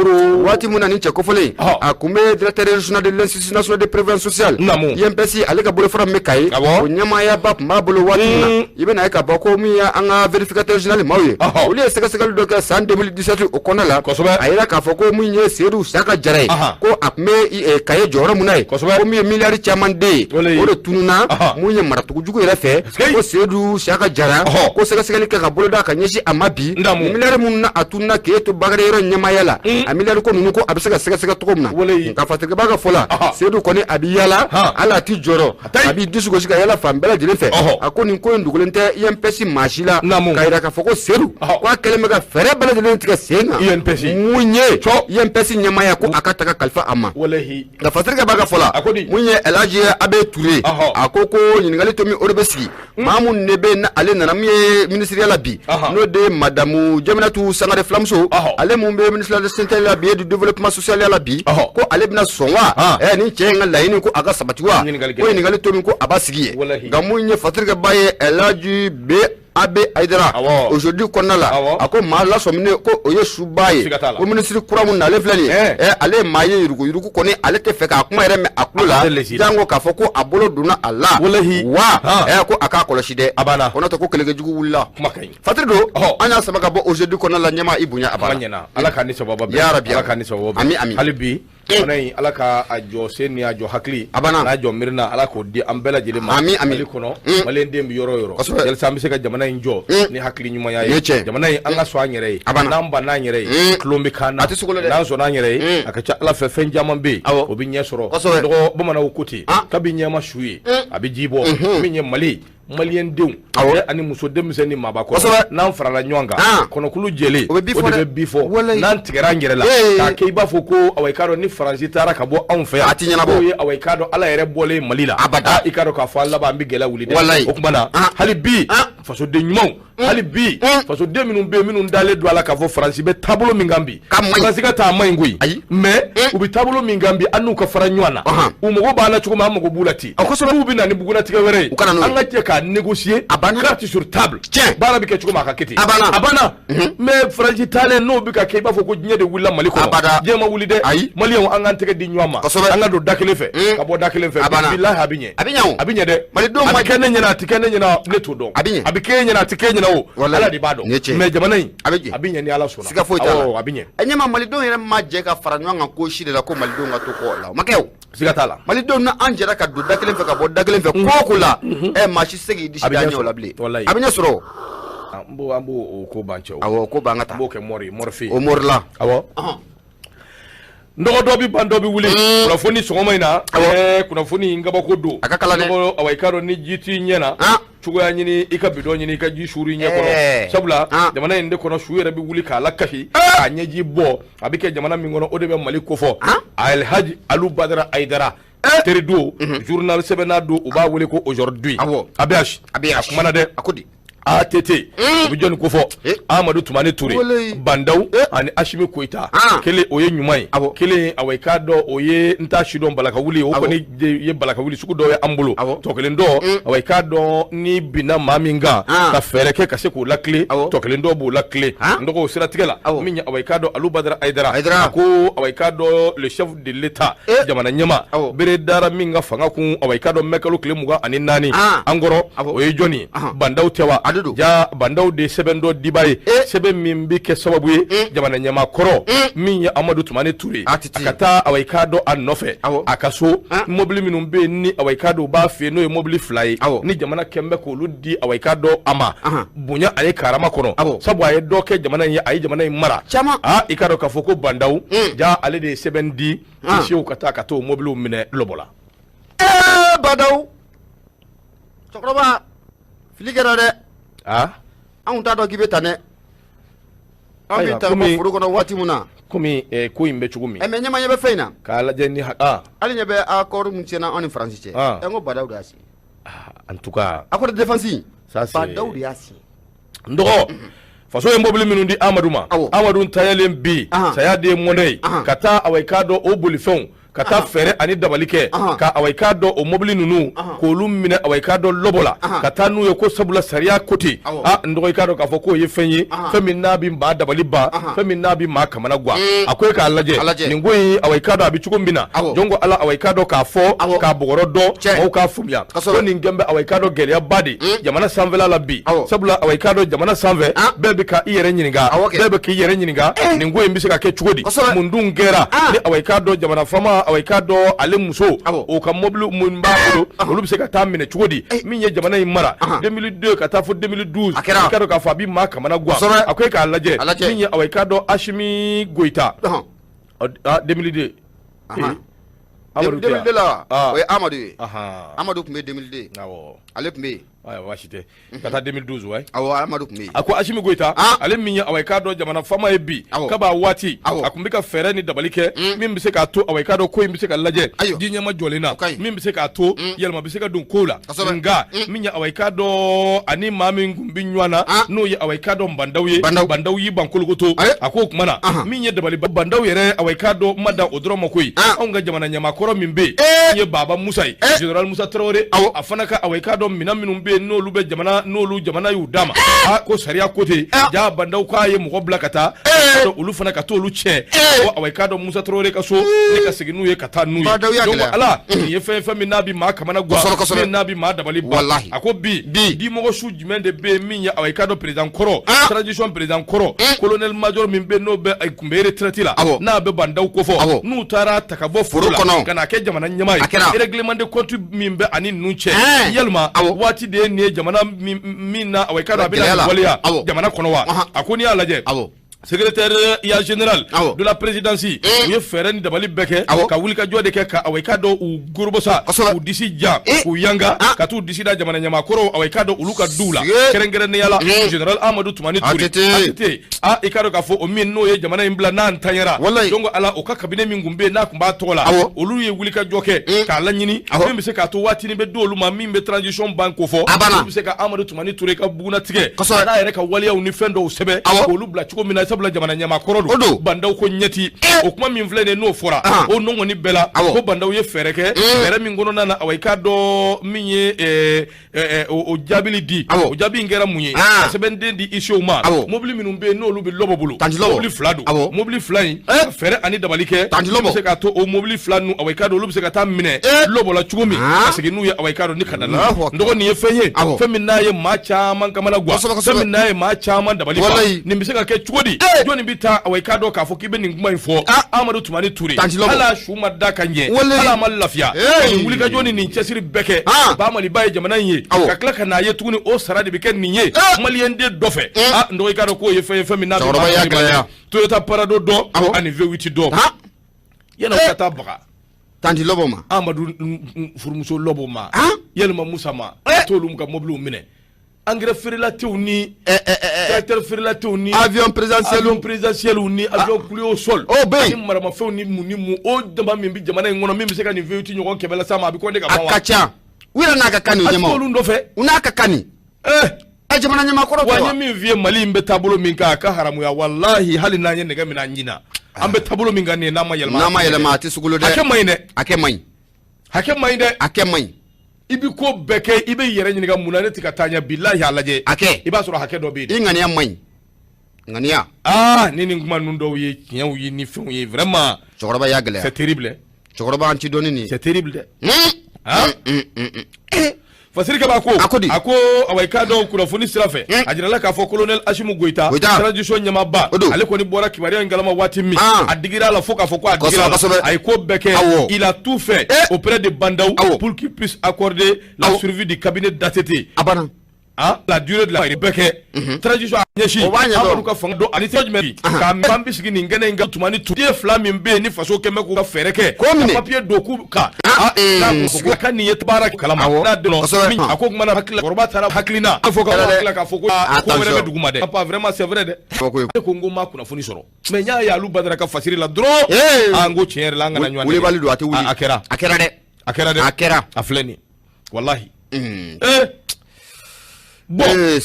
waati mun na nin cɛ kofɔlen a kun bɛ directeur régional de l'institut national de prévention sociale INPS ale ka bolofara min bɛ Kayi o ɲɛmaayaba tun b'a bolo waati min na i bɛna ye k'a fɔ ko min ye an ka vérificateur général maaw ye olu ye sɛgɛsɛgɛli dɔ kɛ san 2017 o kɔnɔna la a yira k'a fɔ ko min ye Seydou Saka Jara ye ko a tun bɛ Kayi jɔyɔrɔ mun na ye ko min ye miliyari caman den ye o de tununna mun ye maratugujugu yɛrɛ fɛ ko Seydou Saka Jara ko sɛgɛsɛgɛli kɛ ka boloda ka ɲɛsin a ma bi miliyari mun na a tununna k'e to Bakary yɔrɔ ɲɛmaaya la a miliyari ko ninnu ko a bɛ se ka sɛgɛsɛgɛ cogo min na nka fasirika b'a ka fɔ la Seydou kɔni a bɛ yaala hali a tɛ jɔrɔ a b'i dusu gosi ka yaala fan bɛɛ lajɛlen fɛ a ko nin ko in dogolen tɛ INPS maa si la k'a yira k'a fɔ ko Seydou ko a kɛlen bɛ ka fɛɛrɛ bɛɛ lajɛlen tigɛ sen kan mun ye INPS ɲɛmaaya ko a ka taga kalifa a ma nka fasirika b'a ka fɔ la mun ye Alhaji Abe Touré a ko ɲininkali to min o de bɛ sigi maa mun de bɛ na ale nana min ye ministériya la bi n'o de ye madamu Jaminatu Sangare Fulamuso ale mun bɛ ministère de santé la bi et du développement social la bi ko ale bɛna sɔn wa ni cɛ in ka laɲini ko a ka sabati wa ko ɲininkali to min ko a b'a sigi ye nka mun ye fasirika ba ye Alhaji Abe Aidara aujourd'hui kɔnɔna la a ko maa lasɔminen ko o ye suba ye ko ministre kura mun na ale filɛ nin ye ale ye maa ye yuruguyurugu kɔni ale tɛ fɛ k'a kuma yɛrɛ mɛn a tulo la jango k'a fɔ ko a bolo donna a la wa ko a k'a kɔlɔsi dɛ ko n'o tɛ ko kɛlɛkɛjugu wulila fatiri don an y'a sama ka bɔ aujourd'hui kɔnɔna la ɲɛmaa i bonya a bala ala k'a ni sababa bɛn yarabi ala k'a ni sababa bɛn ami hali bi fana in ala ka a jɔ sen ni a jɔ hakili n'a jɔ miirina ala k'o di an bɛɛ lajɛlen ma mali kɔnɔ maliyɛn den bɛ yɔrɔ o yɔrɔ yalisa an bɛ se ka jamana in jɔ ni hakili ɲumanya ye jamana in an ka sɔn an yɛrɛ ye n'an ban n'an yɛrɛ ye tulon bɛ kan na n'an sɔnna an yɛrɛ ye a ka ca ala fɛ fɛn caman bɛ yen o bɛ ɲɛ sɔrɔ dɔgɔ bamananw ko ten kabi ɲɛma su ye a bɛ ji bɔ min ye mali maliyɛn denw ani muso denmisɛnnin ni maabakɔrɔ n'an farala ɲɔgɔn kan kɔnɔkulu jɛlen o de bɛ bi fɔ n'an tigɛra an yɛrɛ la k'a kɛ i b'a fɔ ko awa i k'a dɔn ni faransi taara ka bɔ anw fɛ yan a tɛ ɲɛnabɔ o ye awa i k'a dɔn ala yɛrɛ bɔlen Mali la abada i k'a dɔn k'a fɔ an laban an bɛ gɛlɛya wuli dɛ o tuma na hali bi fasoden ɲumanw hali bi fasoden minnu bɛ yen minnu dalen don a la k'a fɔ faransi bɛ taabolo min kan bi faransi ka taa a man ɲi koyi mais u bɛ taabolo min kan bi an n'u ka fara ɲɔgɔn na u mago b'an na cogo min an mago b'u la ten n'u bɛ na ni bugunnatigɛ wɛrɛ ye an ka jɛ k'a négocier carte sur table baara bɛ kɛ cogo min a ka kɛ ten a banna mais faransi taalen n'o bɛ ka kɛ i b'a fɔ ko diɲɛ de wulila Mali kɔnɔ diɲɛ ma wuli dɛ maliyɛnw an k'an tɛgɛ di ɲɔgɔn ma an ka don da kelen fɛ ka bɔ da kelen fɛ bilahi a bɛ ɲɛ a bɛ ɲɛ dɛ a bɛ kɛ ne ɲɛna a tɛ kɛ ne ɲɛna ne t'o dɔn a bɛ kɛ e ɲɛna a tɛ kɛ e ɲɛna o ala de b'a dɔn mais jamana in a bɛ ɲɛ ni ala sɔnna siga foyi t'a la a bɛ ɲɛ a ɲɛma malidenw yɛrɛ ma jɛ ka fara ɲɔgɔn kan ko si de la ko malidenw ka to kɔ la o ma kɛ o siga t'a la malidenw na an jɛra ka don da kelen fɛ ka bɔ da kelen fɛ ko ko la maa si se k'i disi da ɲɛ o la bilen a bɛ ɲɛ sɔrɔ an b'o ko ban cɛw awɔ ko ban ka taa an b'o kɛ mɔri fɛ o mɔri la awɔ nɔgɔ dɔ bɛ ban dɔ bɛ wuli kunnafoni sɔgɔma in na kunnafoni in kabako don a ka kalan dɛ awɔ i k'a dɔn ni ji t'i ɲɛ na cogoya ɲini i ka bidɔn ɲini i ka ji suuru i ɲɛ kɔnɔ sabula jamana in de kɔnɔ su yɛrɛ bɛ wuli k'a lakasi k'a ɲɛji bɔ a bɛ kɛ jamana min kɔnɔ o de bɛ Mali kofɔ Alhaji Alu Badara Aidara teri don journal sɛbɛnna don u b'a wele ko aujourd'hui a kumana dɛ ATT bi joni ko fo Amadou Toumani Touré Bandaw ani Ashimi Koita kele oye nyumai kele away ka do oye nta shidon balaka wuli o ko ni ye balaka wuli suku do ye ambulo to kele ndo away ka do ni bina maminga ka fere ke ka se ko lakle to kele ndo bo lakle ndo ko sira tigela minya away ka do Alou Badara Aidara ko away ka do le chef de l'état jamana nyama bere dara minga fanga ku away ka do mekalu kele muga ani nani angoro oye joni Bandaw tewa ja Bandaw de sebendo dibaye sebe mimbi ke sababu jamana nyama koro minya Amadou Toumani Touré akata away ka do anofe akaso mobile minum be ni away ka do ba fe no mobile fly ni jamana kembe ko ludi away ka do ama bunya ay karama kono sabu ay do ke jamana ya ay jamana mara ikado ka foko Bandaw ja ale de sebendi ishiu kata kato mobile mine lobola Bandaw Chokroba filigera de an ta do gibe tane an bi ta ko furu kono wati muna komi ko imbe chugumi me nyama nyebe feina kala jeni ali nyebe accord mutiena en français ngo Bandaw dasi en tout cas accord de défense ça c'est Bandaw dasi ndoko faso en mobile minundi Amadou tayelen bi saya de money kata away kado o bolifon kata fere ani dabalike ka away kado o mobile nunu ko lumine away kado lobola kata nu ko sabula sariya koti ndo kado ka foko ye fenyi femin nabi ba dabaliba femin nabi ma kamana gwa akoy ka alaje ningoyi away kado abi chukumbina jongo ala away kado ka fo ka bogoro do o ka fumya ko ningembe away kado gelia badi jamana sanvela labi sabula away kado jamana sanve bebe ka iyere nyiniga bebe ka iyere nyiniga ningoyi mbisika ke chukodi mundungera ni away kado jamana fama away kado ale muso o ka mobile mun ba ko olu bi se ka tamine chugodi min ye jamana mara 2002 ka ta fo 2012 kado ka fa bi ma kamana gwa akoy ka alaje min ye away kado Ashimi Goita 2002 2002 la oui Amadou kumbe 2002 ale kumbe washite kata 2012 way Amadou kumbe ako Ashimi Goita ale min ye away kado jamana fama e bi kaba wati akumbika fere ni dabalike min bi se ka to away kado ko bi se ka laje dinya ma jolena min bi se ka to yelma bi se ka dun kola nga min ye away kado ani mami ngumbi nywana no ye away kado Bandaw yi bankolo goto ako kumana min ye dabali Bandaw yere away kado mada odro makoi onga jamana nyama koro min be ye baba Musai General Musa Traoré afana ka away kado minum be n'olu be jamana n'olu jamana yu dama ko sariya kote ja Bandaw ka ye mɔgɔ bila kata to olu fana ka to olu cɛ ko away kado Musa Traoré ka so ne ka seginu ye kata nu ye donc ala ye fɛn min nabi ma kamana gwa min nabi ma dabali ba ako bi di mɔgɔ su jumɛn de be min ye away kado président kɔrɔ transition président kɔrɔ colonel major min be no be kunbe retraite la n'a be Bandaw ko fɔ n'u taara ta ka bɔ foro la kana kɛ jamana ɲɛma ye règlement de compte min be ani nu cɛ yalma wati de ni jamana min na away kado abina waliya jamana kono wa akoni ala je secrétaire ya général de la présidence u ye fɛrɛ ni dabali bɛɛ kɛ ka wuli ka jɔ de kɛ ka away kado u gorobosa u disi ja u yanga ka t'u disi da jamana ɲamakɔrɔ away kado ulu ka duw la kɛrɛnkɛrɛnnenya la général Amadou Toumani Touré ATT i ka dɔn k'a fɔ o min n'o ye jamana in bila n'a ntanyara donc ala o ka cabinet min kun be n'a kun b'a tɔgɔ la olu ye wuli ka jɔ kɛ k'a laɲini min bɛ se k'a to waati ni bɛ di olu ma min bɛ transition ban ko fɔ olu bɛ se ka Amadou Toumani Touré ka buguna tigɛ n'a yɛrɛ ka waleyaw ni fɛn dɔw sɛbɛ k'olu bila cogo min na sabula jamana ɲamakɔrɔ do Bandaw ko ɲɛti o kuma min filɛ nin n'o fɔra o nɔngɔni bɛɛ la ko Bandaw ye fɛɛrɛ kɛ fɛɛrɛ min kɔnɔna na away ka dɔ min ye o jaabili di o jaabi in kɛra mun ye ka sɛbɛnden di isiw ma mobili minnu bɛ yen n'olu bɛ lɔbɔ bolo mobili fila don mobili fila in fɛɛrɛ ani dabali kɛ olu bɛ se ka to o mobili fila ninnu away ka dɔ olu bɛ se ka taa minɛ lɔbɔ la cogo min ka segin n'u ye away ka dɔ ni ka na n dɔgɔ nin ye fɛn ye fɛn min n'a ye maa caman kamana guwa fɛn min n'a ye maa caman dabali ba nin bɛ se ka kɛ cogo di jɔnni bɛ taa away ka dɔ k'a fɔ k'i bɛ nin kuma in fɔ Amadou Toumani Touré ala su ma da ka ɲɛ ala ma lafiya nin wuli ka jɔ ni nin cɛsiri bɛɛ kɛ ba Maliba ye jamana in ye ka tila ka n'a ye tuguni o sara de bɛ kɛ nin ye maliyɛn den dɔ fɛ n dɔgɔ i ka dɔn k'o ye fɛn min n'a bɛ Toyota Parado dɔ ani V8 dɔ yan'o ka taa baga Tanti Lobo ma Amadou furumuso Lobo ma yalima Musa ma t'olu ka mobiliw minɛ engrais feerelatew ni tracteur feerelatew ni avion présidentiel ni avion coulé au sol ni maramafɛnw ni mun o dama min bi jamana in kɔnɔ min bɛ se ka nin V8 ɲɔgɔn kɛmɛ la s'a ma a bɛ kɔn de ka ban wa a ka ca u yɛrɛ n'a ka kan nin ɲɛma olu dɔ fɛ u n'a ka kan nin ka jamana ɲɛma kɔrɔ wa min vie Mali be tabolo min ka ka haramuya wallahi hali na nge mina nyina an be tabolo min kan ne na ma yelma ati sugulo de ake mayne ake may de ake may ibi ko beke ibe yere nyiniga munane tika tanya billahi alaje ake iba soro hake do be ngania may ngania nini nguma nundo ye kiyan yi ni fun ye vraiment chokoroba ya gele c'est terrible chokoroba anti doni ni c'est terrible Fasiri ka ba ko ako awayka do kurafuni sirafe ajirala ka fo colonel Ashimu Goita transition nyama ba ale ko ni bora kibari ngalama wati mi adigira la foka foko adigira ay ko beke il a tout fait auprès de Bandaou pour qu'il puisse accorder la survie du cabinet d'ATT abana la durée de la beke transition nyeshi amadu ka fanga do ani tejme ka mbambi sigini ngene nga tumani tudie flami mbe ni faso keme ko fereke papier doku ka ko ka ni yetbara kalama na de no min akoko mana hakla gorba tara haklina foka hakla ka foko ko mere duguma de pas vraiment c'est vrai de ko ngoma kuna funi soro mais nya ya lu badara ka fasiri la dro ango cher la ngana nywane wuli bali do ate wuli akera de afleni wallahi bon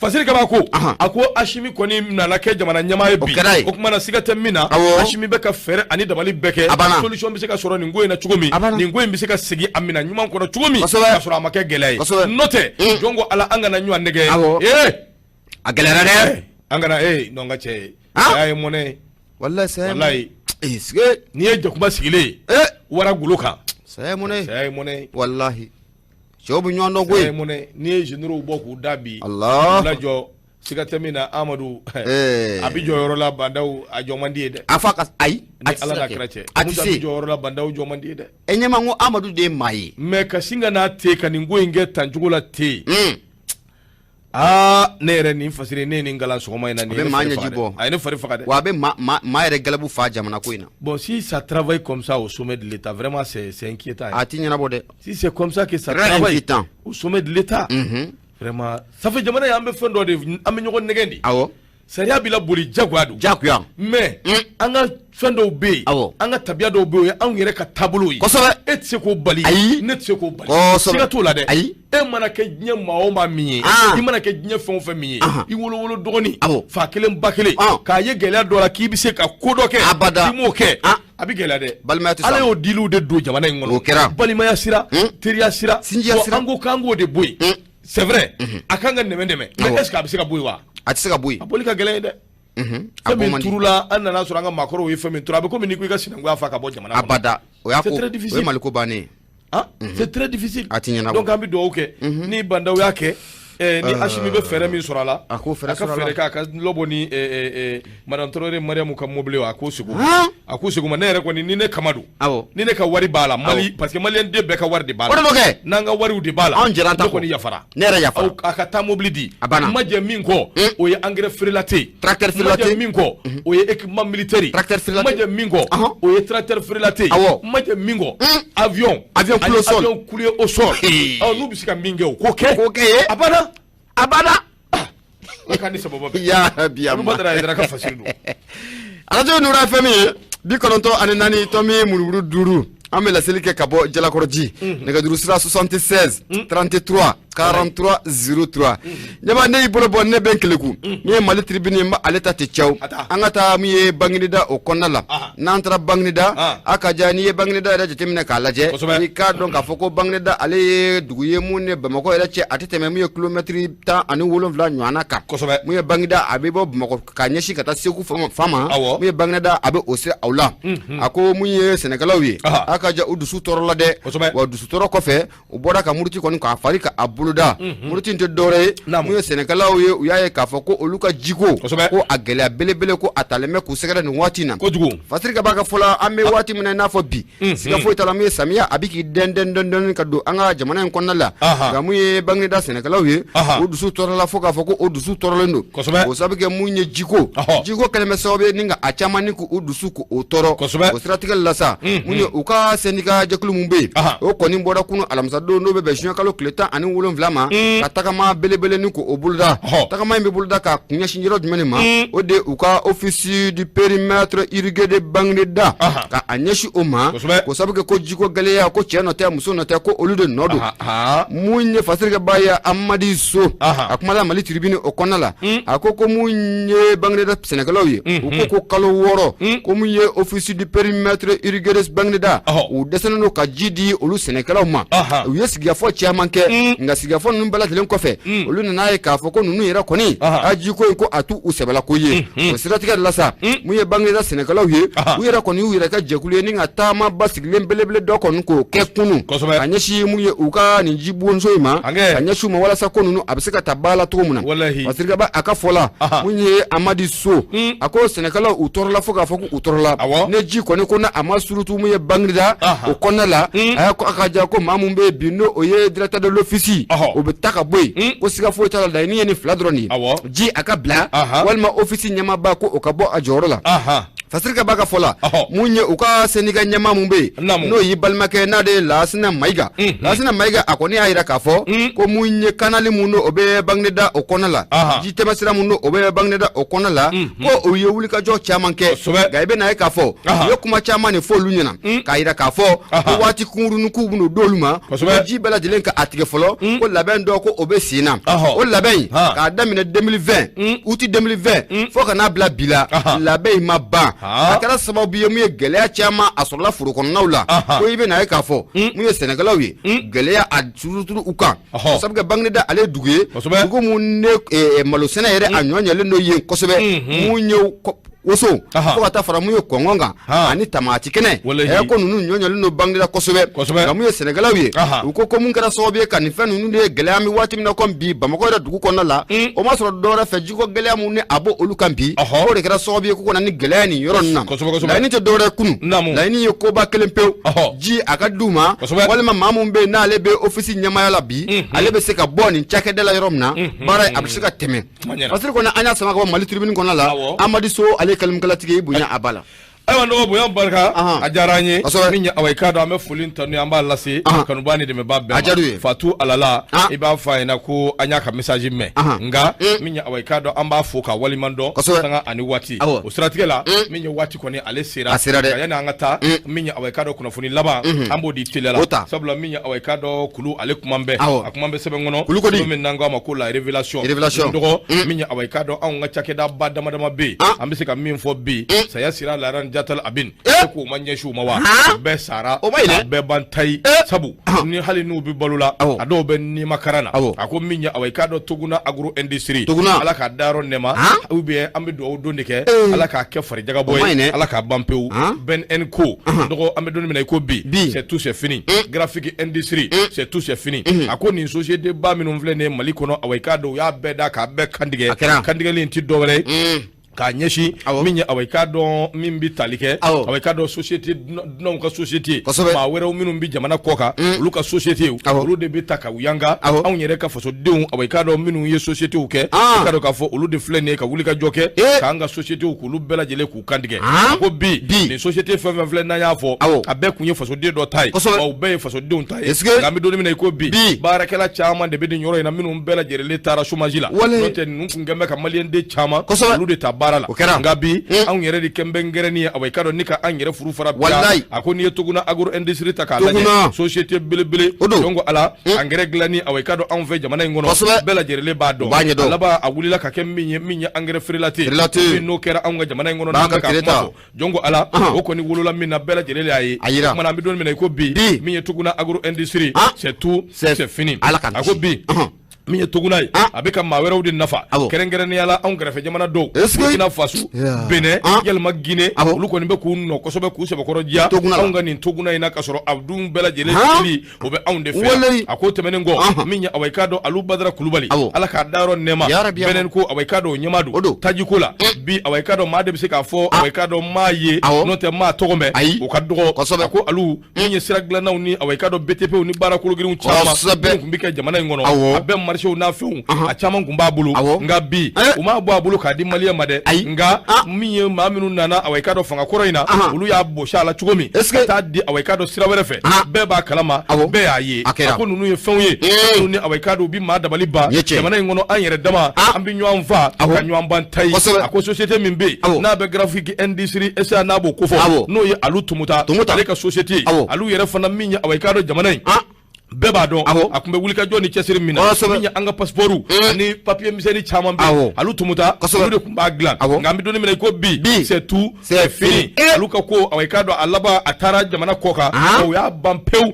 Fasiri kaba ko ako Ashimi koni nana ke jamana nyama ye bi o kuma na sigata mina Ashimi be ka fere ani dabali beke solution bi se ka soro ni ngoy na chugomi ni ngoy bi se ka sigi amina nyuma ko na chugomi ka soro amake gelay note jongo ala angana nywa ndege agelera de angana nonga che ay mone wallahi sige ni e jakuma sigile wara guluka say mone wallahi jobu nyondo goy mone ni general boku dabi Allah lajo sigatemina Amadou abijo yorola Bandaou ajomandi de afaka ay ala na krache abijo yorola Bandaou jomandi de enyema ngo Amadou de mai me kasinga na te kaningo inge tanjugula te nere ni fasire ne ni ngala sogoma ina ni manya jibo ay ne fari fakade wa be ma ere galabu fa jamana ko ina bon si ça travaille comme ça au sommet de l'état vraiment c'est inquiétant atinya na bode si c'est comme ça que ça travaille au sommet de l'état vraiment ça fait jamana ya ambe fondo de amenyoko negendi awo sariya bila boli jagwadu jakuya mais anga fendo be anga tabia do be an yere ka tabulu yi et se ko bali net se ko bali siga to la de e mana ke nya ma o ma mi i mana ke nya fon fe mi i wolo dogoni fa kelen bakele ka ye gele do la ki bi se ka kodo ke i mo ke abi gele de ale o dilu de do jamana ngono balima ya sira teriya sira ango kango de boy c'est vrai akanga nemende mais est-ce que abi se ka boy wa ati se ka boy aboli ka gele de femi turula an nana sɔrɔ an ka makɔrɔw ye femi tura a bɛ komi n'i ko i ka sinankunya fa ka bɔ jamana kɔnɔ abada o y'a ko o ye maliko bannen c'est très difficile a ti ɲɛnabɔ donc an bɛ dugawu kɛ ni Bandaou y'a kɛ ni Ashimi bɛ fɛɛrɛ min sɔrɔ a la a ko fɛɛrɛ sɔrɔ a la a ka fɛɛrɛ kɛ a ka lɔbɔ ni madame Traoré Mariamu ka mobile a k'o segu ma ne yɛrɛ kɔni ni ne kama don ni ne ka wari b'a la Mali parce que maliyɛn den bɛɛ ka wari de b'a la o de b'o kɛ n'an ka wariw de b'a la anw jɛra ta kɔ ne kɔni yafara ne yɛrɛ yafara a ka taa mobili di a banna ma jɛ min kɔ o ye engrais feerela te tracteur feerela te ma jɛ min kɔ o ye équipement militaire tracteur feerela te ma jɛ min kɔ o ye tracteur feerela te ma jɛ min kɔ avion coulé au sol n'u bɛ se ka min kɛ o k'o kɛ a banna ya biya ma dara ka fasiri do radio Nura FM bi kononto ani nani tomi mururu duru an bɛ laseli kɛ ka bɔ Jalakɔrɔji nɛgɛjuru sira 76 33 43 03 ɲɛma ne y'i bolo bɔ ne bɛ n keleku min ye Mali tribune ye ale ta tɛ cɛw an ka taa min ye Banginida o kɔnɔna la n'an taara Banginida a ka ja n'i ye Banginida yɛrɛ jateminɛ k'a lajɛ i k'a dɔn k'a fɔ ko Banginida ale ye dugu ye mun ni Bamakɔ yɛrɛ cɛ a tɛ tɛmɛ min ye kilomɛtiri 17 ɲɔgɔnna kan mun ye Banginida a bɛ bɔ Bamakɔ k'a ɲɛsin ka taa Segu fama mun ye Banginida a bɛ o se aw la a ko mun ye sɛnɛkɛlaw ye a ka ja u dusu tɔɔrɔ la dɛ wa dusu tɔɔrɔ kɔfɛ u bɔra ka muruti kɔni k'a fari ka a boloda muruti tɛ dɔwɛrɛ ye mun ye sɛnɛkɛlaw ye u y'a ye k'a fɔ ko olu ka jiko ko a gɛlɛya belebele ko a talen bɛ k'u sɛgɛrɛ nin waati na Fasiri ka b'a ka fɔla an bɛ waati min na i n'a fɔ bi siga foyi t'a la mun ye samiya a bɛ k'i dɛn dɔɔni ka don an ka jamana in kɔnɔna la nka mun ye Banginida sɛnɛkɛlaw ye o dusu tɔɔrɔ la fo k'a fɔ ko o dusu tɔɔrɔlen don o sababu kɛ mun ye jiko kɛlen bɛ sababu ye ni ka a caman ni k'o dusu k'o tɔɔrɔ o siratigɛ la sa mun ye u ka syndicat jɛkulu mun bɛ yen o kɔni bɔra kunun alamisa don n'o bɛ bɛn juin kalo tile 17 7 ma ka tagama belebele ni ko o buluda tagama in be buluda ka kunya shinjiro jumeni ma o de u ka office du périmètre irrigué de Bangneda ka anyeshi o ma ko sabuke ko jiko galeya ko cheno te muso no te ko olu de nodo munye fasirga baya amadi so akumala mali tribune o konala akoko munye Bangneda Sénégalawi u ko kalo woro ko munye office du périmètre irrigué de Bangneda u deseno no ka jidi olu Sénégalaw ma u yesiga fo chairman ke nga siga fo num bala telen ko fe olu na e ka fo ko nunu yera koni aji ko atu u sebala ko ye o siratika la sa munye Bangneda Sénégalaw ye u yera koni u yera ka jekulu ni nga tama basiglen belebele do ko ko ke kunu anyeshi munye u ka ni jibu nso ima anyeshi ma wala sa ko nunu abisika tabala to muna wasirga ba aka fola munye amadi so ako Sénégalaw u torla fo ka fo ku torla ne ji ko ne ko na amasurutu munye Bangneda o konala ayako akaja ko mamumbe bino oye directeur de l'office o betaka boy ko siga fo tala da ni ni fladroni ji akabla walma office nyama ba ko o kabo ajorola fasirka baka fola munye uka seniga nyama mumbe no yibalmake na de lasina maiga akoni ayira kafo ko munye kanali muno obe Bangneda okonala jite basira muno obe Bangneda okonala ko oye wulika jo chamanke gaibe na kafo yo kuma chamani fo lunyana kaira kafo ko wati kuru nuku buno doluma ji bela dilenka atige folo ko laben do ko obe sina o laben ka damine 2020 uti 2020 fo kana bla bila laben maba akara sababu yemu gelea chama asola furu konnaula ko ibe na ka fo mu ye Sénégalawi gelea aduruturu uka sababu Bangneda ale dugue dugo mu ne malo sena yere anyonya le no yen kosobe mu nyew woso ko ata fara mu ye kongonga ani tamati kene ko nunu nyonya le no Bangneda kosobe mu ye Sénégalawi ko mun kara sobe kan fe nunu de gelea mi wati mi na kom bi Bamako da dugu konnala o ma soro dora fe jiko gelea mu ne abo olu kambi o de kara sobe ko na ni gelea ni yoron na la ni te dora kunu la ni ko ba kelempew ji akaduma walma mamumbe na lebe office nyama ya labi alebe se ka boni chake de la yoromna bara absika teme parce ko na anya sama ko mali tribune ko na la amadi so ale kalim kala tige bunya abala aywa ndo boyan barka ajaranye minya awaykado ame fulinta ni amba lasi kanubani de me babbe fatu alala iba faina ko anyaka message me nga minya awaykado amba foka walimando sanga ani wati o strategela minya wati ko ni alesira yana ngata minya awaykado kuna funi laba ambo di telela sabla minya awaykado kulu ale kumambe akumambe sebe ngono kulu min nanga makula revelation ndo minya awaykado an ngachake da badama dama be ambise ka min fo be saya sira laran jatal abin ko manye shu mawa be sara be bantai sabu ni hali nu bi balula ado be ni makarana ako minya awaykado tuguna agro industry ala ka daro nema ube ambe do ndike ala ka ke fari jaga boy ala ka bampeu ben enko ndo ambe do mina ko bi c'est tout c'est fini graphique industry c'est tout c'est fini ako ni société ba minum vle ne malikono awaykado ya be da ka be kandige linti dowre ka nyeshi minya awaykado mimbi talike awaykado société non ka société ma wera minum bi jamana koka luka société ulu de bitaka uyanga on yere ka foso deun awaykado minu ye société uke kado ka fo ulu de flene ka wulika joke ka anga société uku lu bela jele ku kandige ko bi ni société fa flene na ya fo abe kunye foso de do tai o be foso deun tai ga mi do mi na ko bi barakela chama de be de nyoro ina minum bela jere le tara chômage la no te nunku ngembe ka malien de chama ulu de barala ngabi an yere di kembe ngereni awaykado nika an yere furu fara wallahi akoni yetuguna agro industry takala société bilibili dongo ala angere glani awaykado an fe jamana ngono bela jerele bado laba awulila ka kemmi minya angere frilati no kera an ga jamana ngono na ka jongo ala okoni wulula minna bela jerele ayi mana mi don mi ko bi minya tuguna agro industry c'est tout c'est fini ako bi miye tugunay abeka mawera udin nafa kerengere ni yala on grafe jamana do ina fasu bene yelma gine luko ni be ku no ko sobe ku sebe korojia on ngani tugunay na kasoro abdum bela jele li obe on de fe akote menengo minya awaykado alu badra kulubali ala ka daro nema benen ko awaykado nyamadu tajikula bi awaykado ma de bisika fo awaykado maye note ma togome o kaddo ko alu minya siragla nawni awaykado BTP ni barakulu girin chama mbike jamana ngono abem marché na fɛnw a caman kun b'a bolo nka bi u m'a bɔ a bolo k'a di maliyɛn ma dɛ nka min ye maa minnu nana awayika dɔ fanga kɔrɔ in na olu y'a bɔsi a la cogo min ka taa di awayika dɔ sira wɛrɛ fɛ bɛɛ b'a kalama bɛɛ y'a ye a ko ninnu ye fɛnw ye ninnu ni awayika dɔw bi maa dabali ban jamana in kɔnɔ an yɛrɛ dama an bɛ ɲɔgɔn faa ka ɲɔgɔn ban ta ye a ko société min bɛ yen n'a bɛ graphique industrie esa n'a b'o kofɔ n'o ye alu tumuta ale ka société alu yɛrɛ fana min ye awayika dɔ jamana in bɛɛ b'a dɔn a tun bɛ wulikajɔ ni cɛsiri min na min ye an ka passeport ani papier misɛnnin caman bɛ alu tumuta olu de tun b'a dilan nka an bɛ don min na i ko bi c'est tout c'est fini alu ka ko awayika dɔ a laban a taara jamana kɔ kan o y'a ban pewu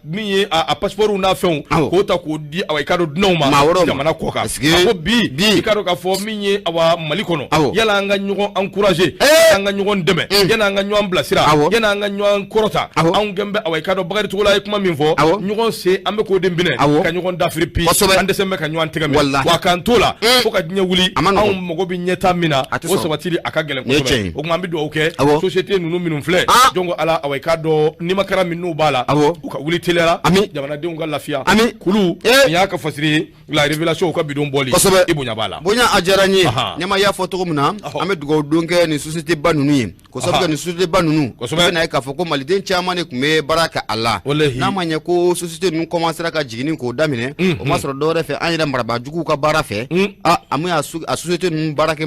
min ye a passeport n'a fɛnw k'o ta k'o di awayika dɔ dunanw ma jamana kɔ kan a ko bi i ka dɔn k'a fɔ min ye awa Mali kɔnɔ yala an ka ɲɔgɔn encourager an ka ɲɔgɔn dɛmɛ yanni an ka ɲɔgɔn bilasira yanni an ka ɲɔgɔn kɔrɔta anw gɛn bɛ awayika dɔ Bakari Togola ye kuma min fɔ ɲɔgɔn an bɛ k'o den binɛ ka ɲɔgɔn dafiri pi an dɛsɛ bɛ ka ɲɔgɔn tɛgɛ minɛ wa k'an t'o la fo ka diɲɛ wuli anw mago bɛ ɲɛta min na o sabatili a ka gɛlɛn kosɛbɛ o tuma an bɛ dugawu kɛ société ninnu minnu filɛ jɔn ko Ala awayika dɔ nimakara minnu b'a la u ka wuli teliyara jamanadenw ka lafiya kulu nin y'a ka fasiri ye la révélation u ka bidon bɔli i bonya b'a la bonya a diyara n ye ɲɛma y'a fɔ cogo min na an bɛ dugawu don kɛ nin société ba ninnu ye ko sabu kɛ nin société ba ninnu u bɛ na ye k'a fɔ ko maliden caman de tun bɛ baara kɛ a la n'a ma ɲɛ ko société ninnu commencera ka jigini k'o daminɛ o ma sɔrɔ dɔwɛrɛ fɛ an yɛrɛ marabaajuguw ka baara fɛ an bɛ a société ninnu baara kɛ